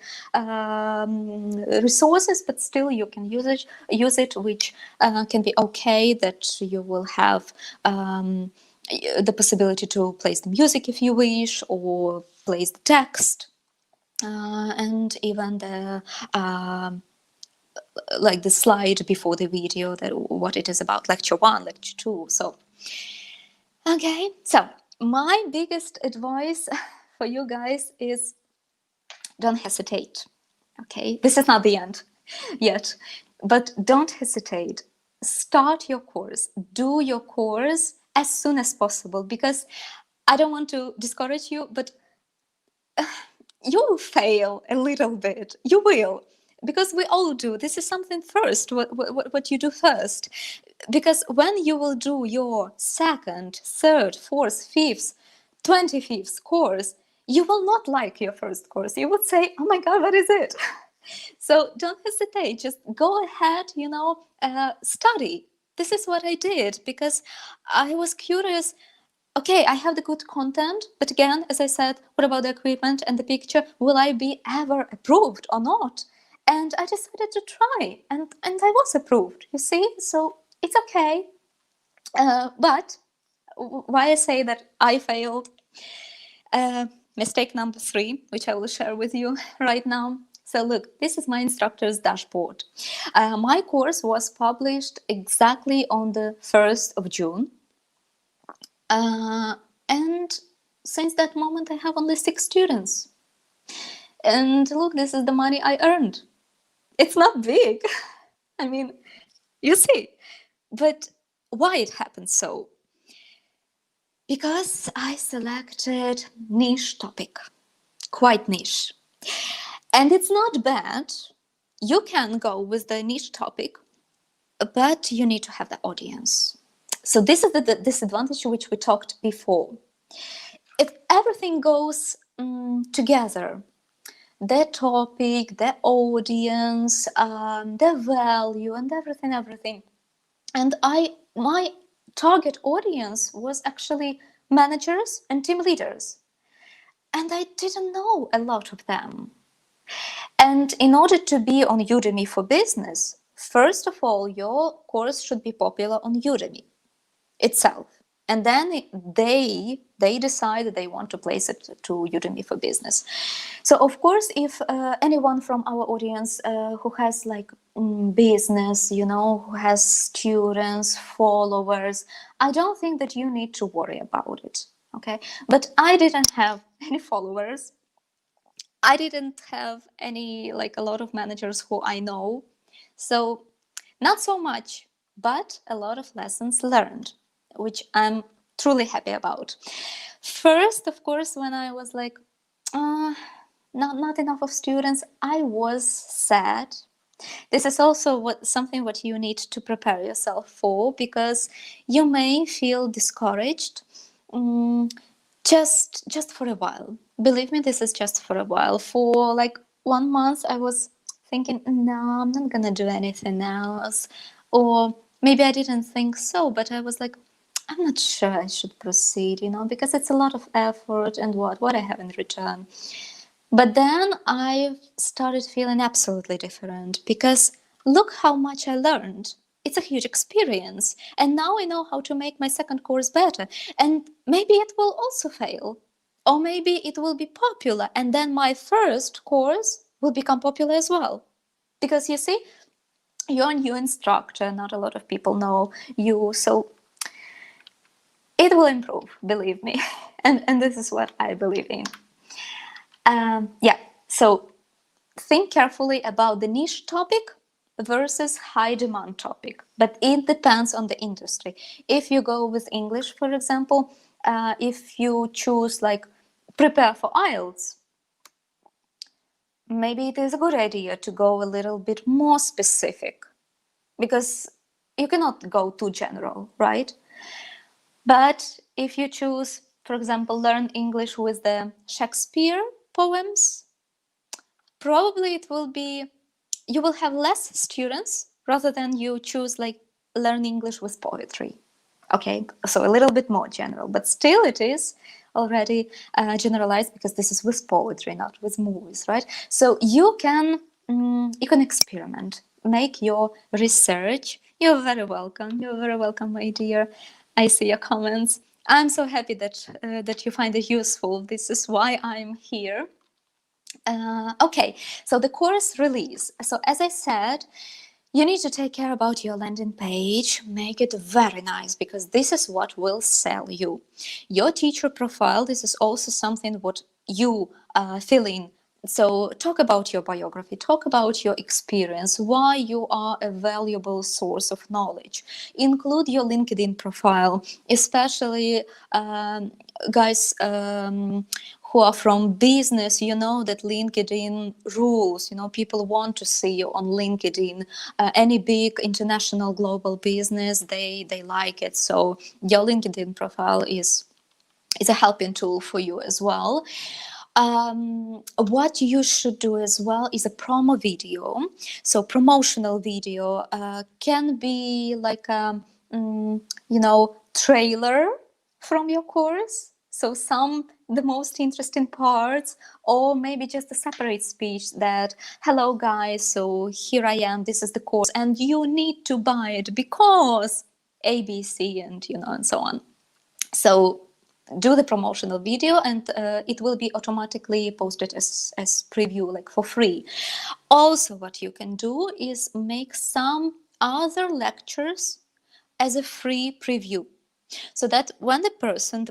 S3: resources, but still you can use it, which can be okay, that you will have the possibility to place the music if you wish, or place the text, and even the like the slide before the video, that what it is about, lecture 1, lecture 2. So okay, so my biggest advice for you guys is don't hesitate. Okay, this is not the end yet, but don't hesitate. Start your course, do your course as soon as possible, because I don't want to discourage you, but you will fail a little bit. You will, because we all do. This is something first, what you do first. Because when you will do your second, third, fourth, fifth, 25th course, you will not like your first course. You would say, oh my God, what is it? So don't hesitate. Just go ahead, study. This is what I did, because I was curious. Okay, I have the good content, but again, as I said, what about the equipment and the picture? Will I be ever approved or not? And I decided to try, and I was approved, you see? So it's okay. But why I say that I failed? Mistake number 3, which I will share with you right now. So look, this is my instructor's dashboard. My course was published exactly on the 1st of June. And since that moment, I have only 6 students. And look, this is the money I earned. It's not big. I mean, you see. But why it happened so? Because I selected niche topic, quite niche. And it's not bad. You can go with the niche topic, but you need to have the audience. So this is the disadvantage which we talked before. If everything goes together, the topic, the audience, the value, and everything. And my target audience was actually managers and team leaders. And I didn't know a lot of them. And in order to be on Udemy for Business, first of all, your course should be popular on Udemy itself. And then they decide that they want to place it to Udemy for Business. So of course, if anyone from our audience who has like business, who has students, followers, I don't think that you need to worry about it. Okay, but I didn't have any followers. I didn't have any, like, a lot of managers who I know. So not so much, but a lot of lessons learned, which I'm truly happy about. First, of course, when I was like, not enough of students, I was sad. This is also something what you need to prepare yourself for, because you may feel discouraged just for a while. Believe me, this is just for a while. For like 1 month, I was thinking, no, I'm not gonna do anything else. Or maybe I didn't think so, but I was like, I'm not sure I should proceed, because it's a lot of effort, and what I have in return. But then I started feeling absolutely different, because look how much I learned. It's a huge experience. And now I know how to make my second course better. And maybe it will also fail. Or maybe it will be popular. And then my first course will become popular as well. Because you see, you're a new instructor. Not a lot of people know you. So it will improve, believe me. And this is what I believe in. Yeah, so think carefully about the niche topic versus high demand topic, but it depends on the industry. If you go with English, for example, if you choose like prepare for IELTS, maybe it is a good idea to go a little bit more specific, because you cannot go too general, right? But if you choose, for example, learn English with the Shakespeare poems, probably it will be, you will have less students rather than you choose like learn English with poetry. Okay, so a little bit more general, but still it is already generalized, because this is with poetry, not with movies, right? So you can experiment, make your research. You're very welcome. You're very welcome, my dear. I see your comments. I'm so happy that you find it useful. This is why I'm here. Okay, so the course release. So as I said, you need to take care about your landing page, make it very nice, because this is what will sell you. Your teacher profile, this is also something what you fill in. So talk about your biography, talk about your experience, why you are a valuable source of knowledge. Include your LinkedIn profile, especially guys who are from business. You know that LinkedIn rules, people want to see you on LinkedIn. Any big international global business, they like it. So your LinkedIn profile is a helping tool for you as well. What you should do as well is a promo video. So promotional video can be like a trailer from your course. So the most interesting parts, or maybe just a separate speech that, hello guys, so here I am, this is the course, and you need to buy it because ABC, and so on. So do the promotional video, and it will be automatically posted as preview, like for free. Also, what you can do is make some other lectures as a free preview, so that when the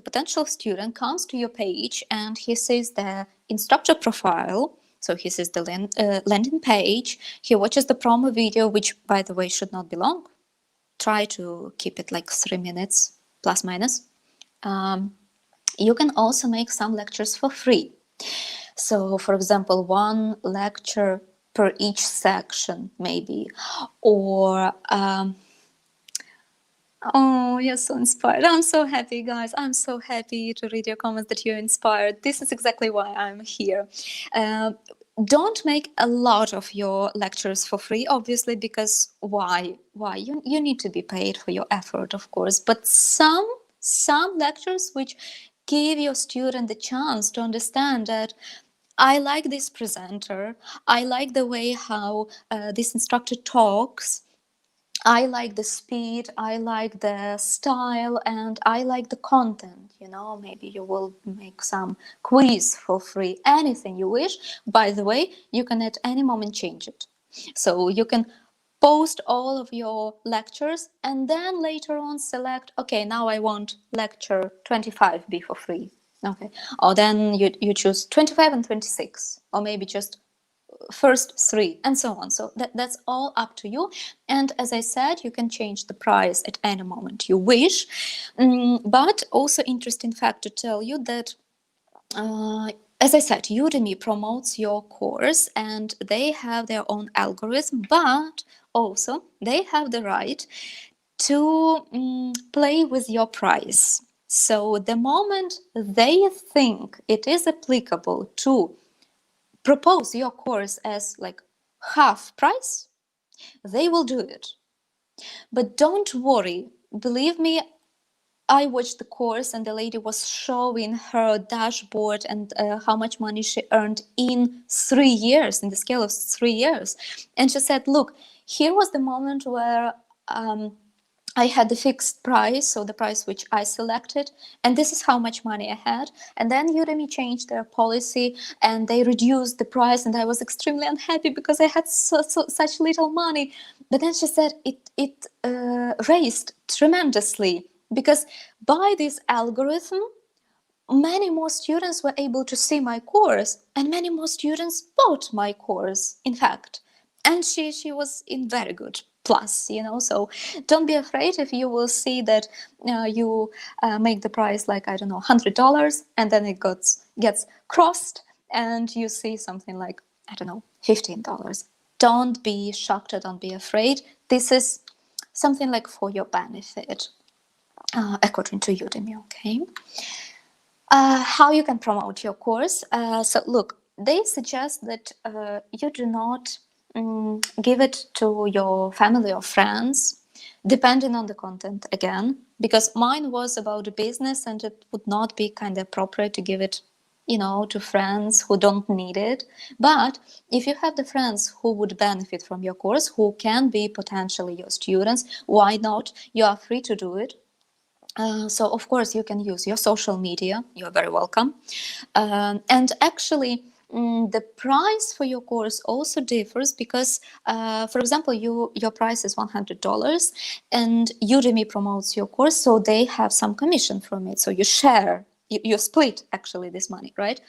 S3: potential student comes to your page and he sees the instructor profile, so he sees the landing page, he watches the promo video, which by the way should not be long. Try to keep it like 3 minutes plus minus. You can also make some lectures for free. So, for example, 1 lecture per each section, maybe. Or, oh, you're so inspired. I'm so happy, guys. I'm so happy to read your comments that you're inspired. This is exactly why I'm here. Don't make a lot of your lectures for free, obviously, because why? You need to be paid for your effort, of course. But some lectures which give your student the chance to understand that I like this presenter, I like the way how this instructor talks, I like the speed, I like the style, and I like the content. Maybe you will make some quiz for free, anything you wish. By the way, you can at any moment change it. So you can post all of your lectures and then later on select, okay, now I want lecture 25 be for free. Okay, or then you choose 25 and 26, or maybe just first 3, and so on. So that's all up to you. And as I said, you can change the price at any moment you wish. But also interesting fact to tell you that as I said, Udemy promotes your course and they have their own algorithm, but also they have the right to play with your price. So the moment they think it is applicable to propose your course as like half price, they will do it. But don't worry, believe me, I watched the course and the lady was showing her dashboard and how much money she earned in 3 years, in the scale of 3 years. And she said, look, here was the moment where I had the fixed price, so the price which I selected, and this is how much money I had. And then Udemy changed their policy and they reduced the price, and I was extremely unhappy because I had such little money. But then she said it raised tremendously, because by this algorithm, many more students were able to see my course, and many more students bought my course, in fact. And she was in very good plus, you know. So don't be afraid if you will see that you make the price like, I don't know, $100, and then it gets crossed and you see something like, I don't know, $15. Don't be shocked or don't be afraid. This is something like for your benefit, according to Udemy, okay? How you can promote your course. So look, they suggest that you do not give it to your family or friends, depending on the content again, because mine was about a business and it would not be kind of appropriate to give it, you know, to friends who don't need it. But if you have the friends who would benefit from your course, who can be potentially your students, why not? You are free to do it. So of course you can use your social media. You're very welcome. And actually, the price for your course also differs because, for example, your price is $100 and Udemy promotes your course, so they have some commission from it. So you share, you split actually this money, right?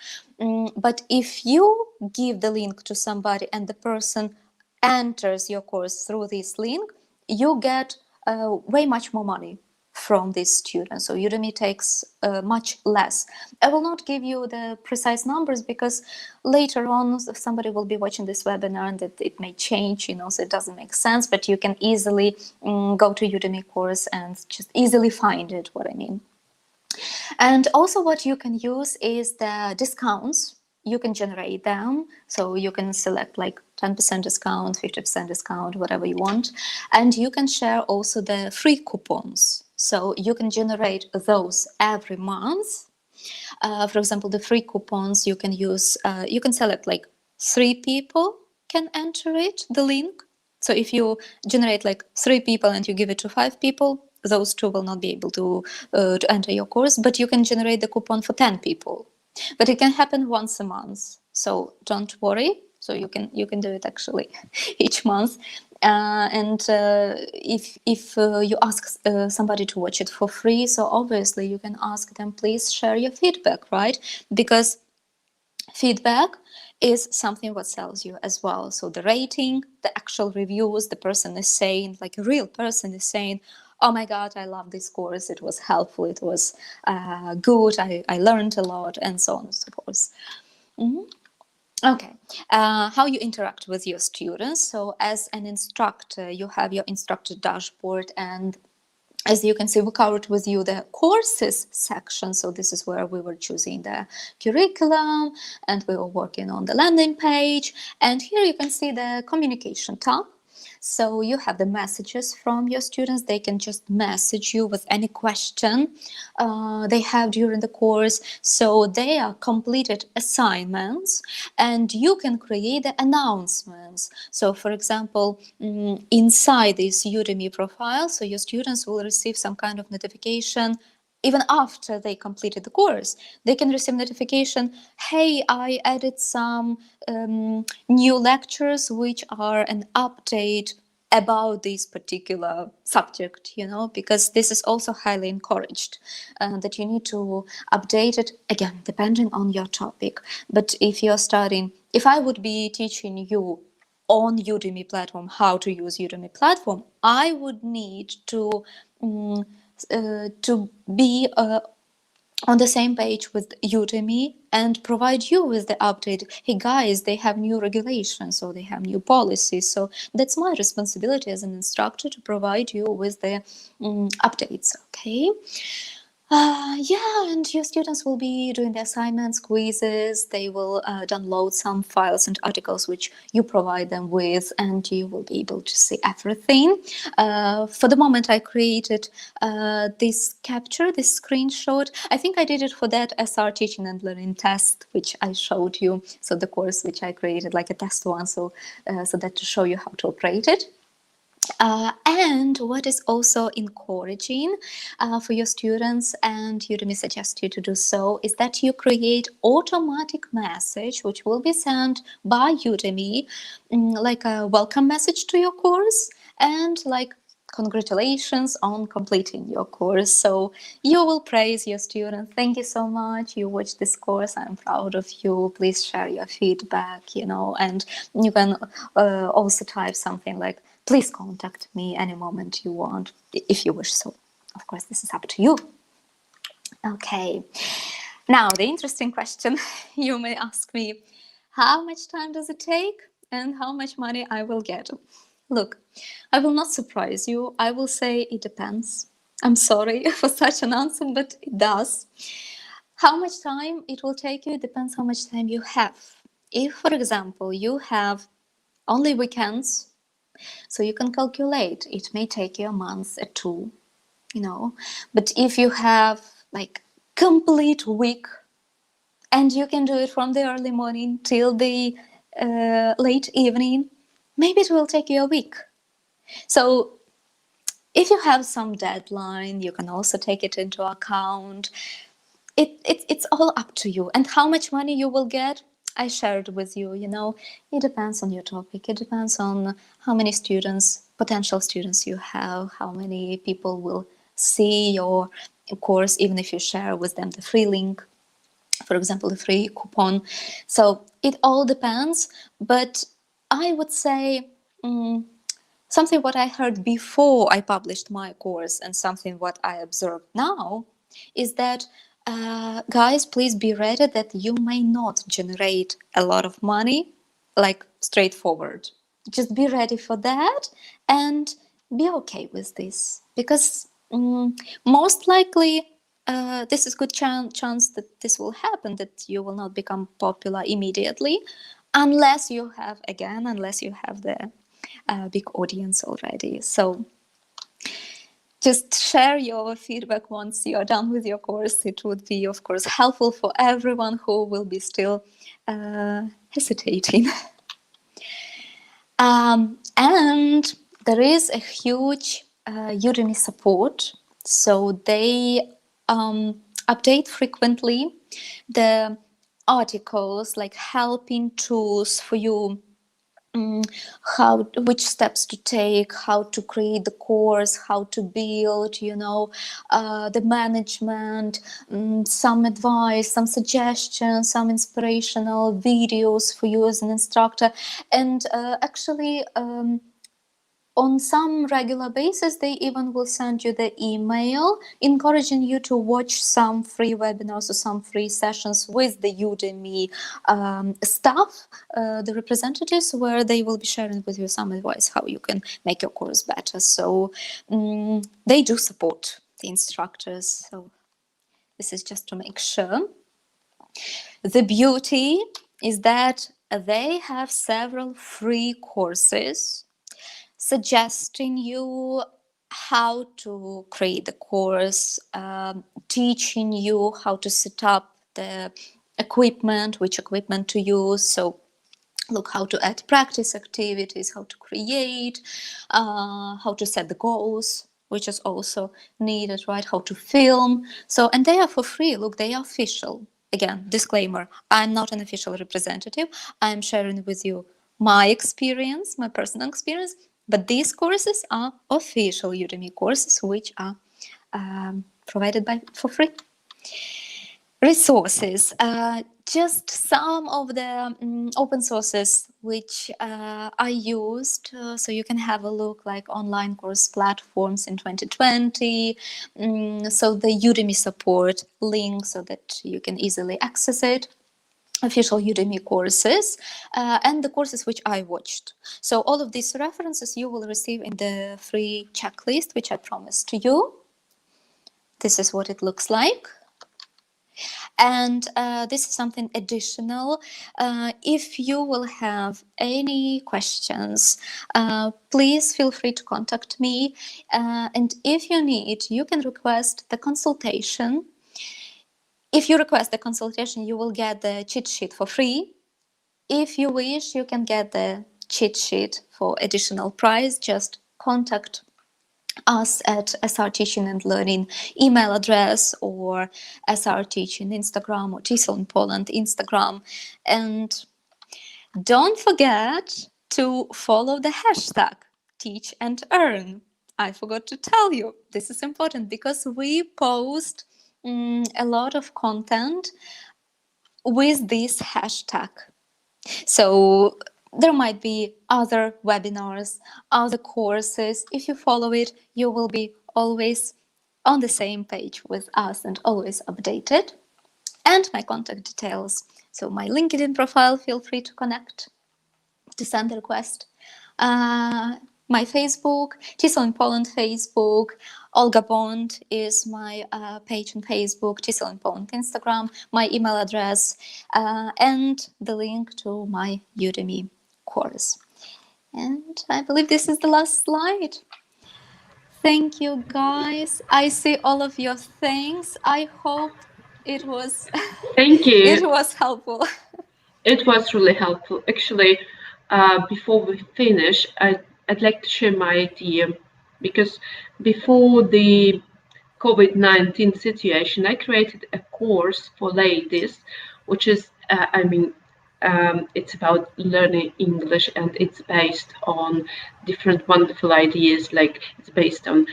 S3: But if you give the link to somebody and the person enters your course through this link, you get way much more money from these students. So Udemy takes much less. I will not give you the precise numbers because later on somebody will be watching this webinar and it may change, you know, so it doesn't make sense, but you can easily go to Udemy course and just easily find it, what I mean. And also what you can use is the discounts. You can generate them. So you can select like 10% discount, 50% discount, whatever you want. And you can share also the free coupons. So you can generate those every month. For example, the free coupons you can use, you can select like 3 people can enter it, the link. So if you generate like 3 people and you give it to 5 people, those 2 will not be able to enter your course, but you can generate the coupon for 10 people. But it can happen once a month, so don't worry. So you can do it actually each month. And if you ask somebody to watch it for free, so obviously you can ask them, please share your feedback, right? Because feedback is something what sells you as well. So the rating, the actual reviews, the person is saying, like a real person is saying, oh my God, I love this course, it was helpful, it was good, I learned a lot, and so on and so forth. Okay, how you interact with your students. So as an instructor, you have your instructor dashboard, and as you can see, we covered with you the courses section. So this is where we were choosing the curriculum and we were working on the landing page. And here you can see the communication tab. So you have the messages from your students. They can just message you with any question they have during the course. So they are completed assignments and you can create the announcements. So for example, inside this Udemy profile, so your students will receive some kind of notification even after they completed the course. They can receive notification, hey, I added some new lectures which are an update about this particular subject, you know, because this is also highly encouraged, that you need to update it, again, depending on your topic. But if you're studying, if I would be teaching you on Udemy platform how to use Udemy platform, I would need to be on the same page with Udemy and provide you with the update. Hey guys, they have new regulations or they have new policies. So that's my responsibility as an instructor to provide you with the updates, okay? Yeah, and your students will be doing the assignments, quizzes. They will download some files and articles which you provide them with, and you will be able to see everything. For the moment, I created this capture, this screenshot. I think I did it for that SR teaching and learning test, which I showed you. So the course which I created, like a test one, so that to show you how to operate it. And what is also encouraging for your students, and Udemy suggests you to do so, is that you create automatic message which will be sent by Udemy, like a welcome message to your course and like congratulations on completing your course. So you will praise your student. Thank you so much. You watched this course. I'm proud of you. Please share your feedback, and you can also type something like, please contact me any moment you want, if you wish so. Of course, this is up to you. Okay. Now, the interesting question you may ask me, how much time does it take and how much money I will get? Look, I will not surprise you. I will say it depends. I'm sorry for such an answer, but it does. How much time it will take you depends how much time you have. If, for example, you have only weekends, so you can calculate, it may take you a month or two, But if you have like complete week and you can do it from the early morning till the late evening, maybe it will take you a week. So if you have some deadline, you can also take it into account. It's all up to you. And how much money you will get, I shared with you, it depends on your topic. It depends on how many students, potential students you have, how many people will see your course, even if you share with them the free link, for example, the free coupon. So it all depends. But I would say something what I heard before I published my course and something what I observed now is that guys, please be ready that you may not generate a lot of money, like straightforward. Just be ready for that and be okay with this, because most likely this is good chance that this will happen, that you will not become popular immediately, unless you have the big audience already. So just share your feedback once you are done with your course. It would be, of course, helpful for everyone who will be still hesitating. And there is a huge Udemy support. So they update frequently the articles, like helping tools for you, which steps to take, how to create the course, how to build, the management, some advice, some suggestions, some inspirational videos for you as an instructor. And actually, on some regular basis, they even will send you the email encouraging you to watch some free webinars or some free sessions with the Udemy staff, the representatives, where they will be sharing with you some advice how you can make your course better. So they do support the instructors. So this is just to make sure. The beauty is that they have several free courses suggesting you how to create the course, teaching you how to set up the equipment, which equipment to use. So look, how to add practice activities, how to create, how to set the goals, which is also needed, right? How to film. So, and they are for free. Look, they are official. Again, disclaimer, I'm not an official representative. I'm sharing with you my experience, my personal experience. But these courses are official Udemy courses, which are provided for free. Resources, just some of the open sources which I used, so you can have a look, like online course platforms in 2020, so the Udemy support link so that you can easily access it, official Udemy courses, and the courses which I watched. So all of these references you will receive in the free checklist, which I promised to you. This is what it looks like. And this is something additional. If you will have any questions, please feel free to contact me. And if you need, you can request the consultation. If you request the consultation, you will get the cheat sheet for free. If you wish, you can get the cheat sheet for additional price. Just contact us at SR Teaching and Learning email address, or SR Teaching Instagram, or TESOL in Poland Instagram. And don't forget to follow the hashtag Teach and Earn. I forgot to tell you, this is important because we post a lot of content with this hashtag. So there might be other webinars, other courses. If you follow it, you will be always on the same page with us and always updated. And my contact details. So my LinkedIn profile, feel free to connect, to send a request. My Facebook, TESOL in Poland Facebook, Olga Bond is my page on Facebook, TESOL in Poland Instagram, my email address, and the link to my Udemy course. And I believe this is the last slide. Thank you, guys. I see all of your things. I hope it was
S1: Thank you.
S3: it was helpful.
S1: It was really helpful. Actually, before we finish, I'd like to share my idea, because before the COVID-19 situation, I created a course for ladies, which is, it's about learning English, and it's based on different wonderful ideas. Like, it's based on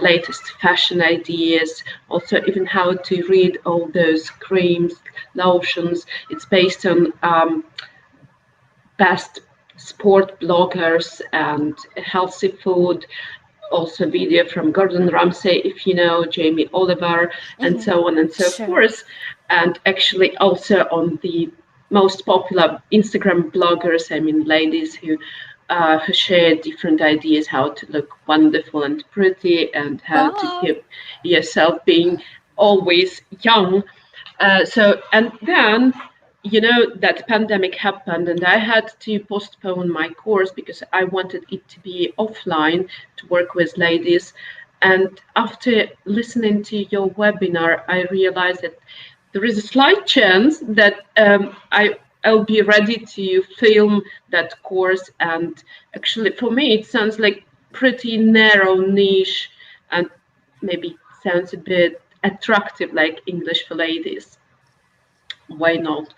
S1: latest fashion ideas, also even how to read all those creams, lotions. It's based on best sport bloggers and healthy food. Also video from Gordon Ramsay, if you know, Jamie Oliver, and so on and so forth. And actually also on the most popular Instagram bloggers, ladies who share different ideas how to look wonderful and pretty, and how to keep yourself being always young. And then, that pandemic happened, and I had to postpone my course because I wanted it to be offline to work with ladies. And after listening to your webinar, I realized that there is a slight chance that I'll be ready to film that course. And actually, for me, it sounds like pretty narrow niche, and maybe sounds a bit attractive, like English for ladies. Why not?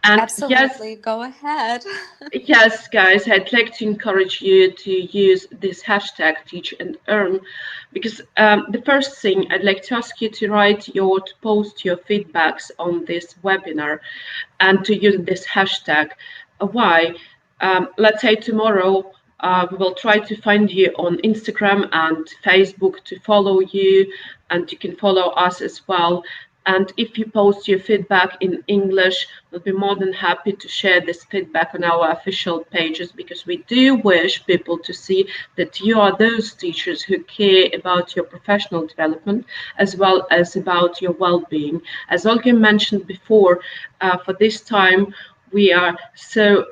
S1: And
S3: absolutely, go ahead.
S1: Yes, guys, I'd like to encourage you to use this hashtag Teach and Earn, because the first thing I'd like to ask you to post your feedbacks on this webinar, and to use this hashtag. Why? Let's say tomorrow we will try to find you on Instagram and Facebook to follow you, and you can follow us as well. And if you post your feedback in English, we'll be more than happy to share this feedback on our official pages, because we do wish people to see that you are those teachers who care about your professional development as well as about your well-being. As Olga mentioned before, for this time, we are so,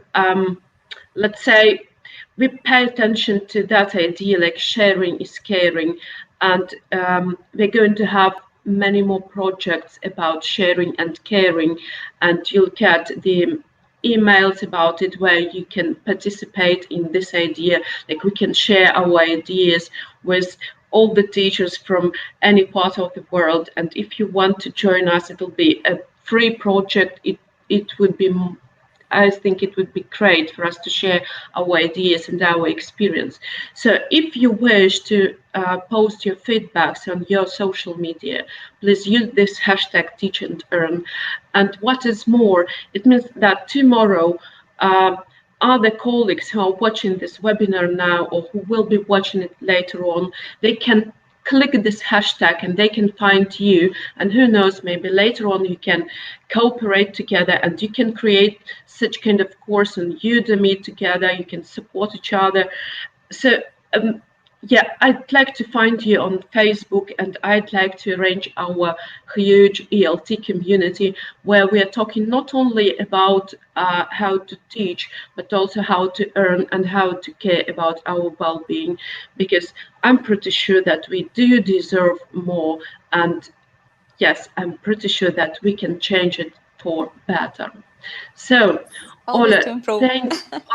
S1: let's say, we pay attention to that idea, like sharing is caring. And we're going to have many more projects about sharing and caring, and you'll get the emails about it where you can participate in this idea. Like, we can share our ideas with all the teachers from any part of the world. And if you want to join us, it'll be a free project. I think it would be great for us to share our ideas and our experience. So if you wish to post your feedbacks on your social media, please use this hashtag Teach and Earn. And what is more, it means that tomorrow, other colleagues who are watching this webinar now, or who will be watching it later on, they can click this hashtag and they can find you. And who knows, maybe later on you can cooperate together, and you can create such kind of course on Udemy together. You can support each other. So yeah, I'd like to find you on Facebook, and I'd like to arrange our huge ELT community where we are talking not only about how to teach, but also how to earn and how to care about our well-being, because I'm pretty sure that we do deserve more. And yes, I'm pretty sure that we can change it for better. So,
S3: Always
S1: Ola,
S3: to improve.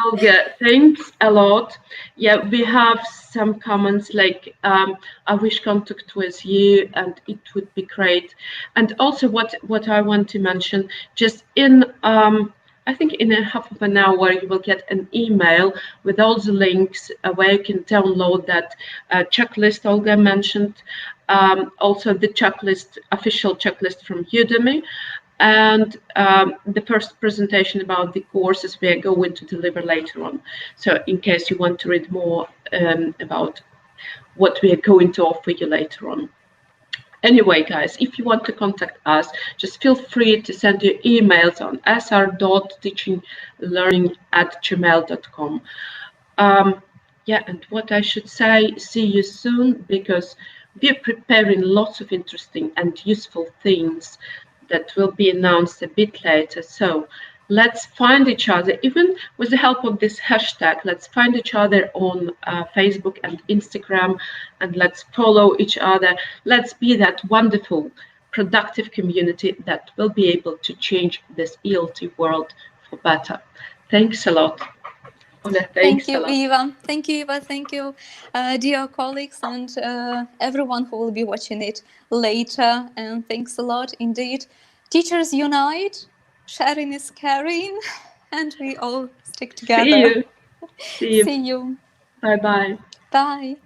S1: Olga, thanks a lot. Yeah, we have some comments like, I wish contact with you and it would be great. And also what I want to mention, just in, I think in a half of an hour, you will get an email with all the links where you can download that checklist Olga mentioned. Also the checklist, official checklist from Udemy, and the first presentation about the courses we are going to deliver later on. So in case you want to read more about what we are going to offer you later on. Anyway, guys, if you want to contact us, just feel free to send your emails on sr.teachinglearning@gmail.com. Yeah, and what I should say, see you soon, because we're preparing lots of interesting and useful things that will be announced a bit later. So let's find each other, even with the help of this hashtag. Let's find each other on Facebook and Instagram, and let's follow each other. Let's be that wonderful, productive community that will be able to change this ELT world for better. Thanks a lot.
S3: Thank you, Eva. Thank you, Eva. Thank you, dear colleagues and everyone who will be watching it later. And thanks a lot indeed. Teachers unite, sharing is caring, and we all stick together.
S1: See you.
S3: See you.
S1: Bye-bye.
S3: Bye.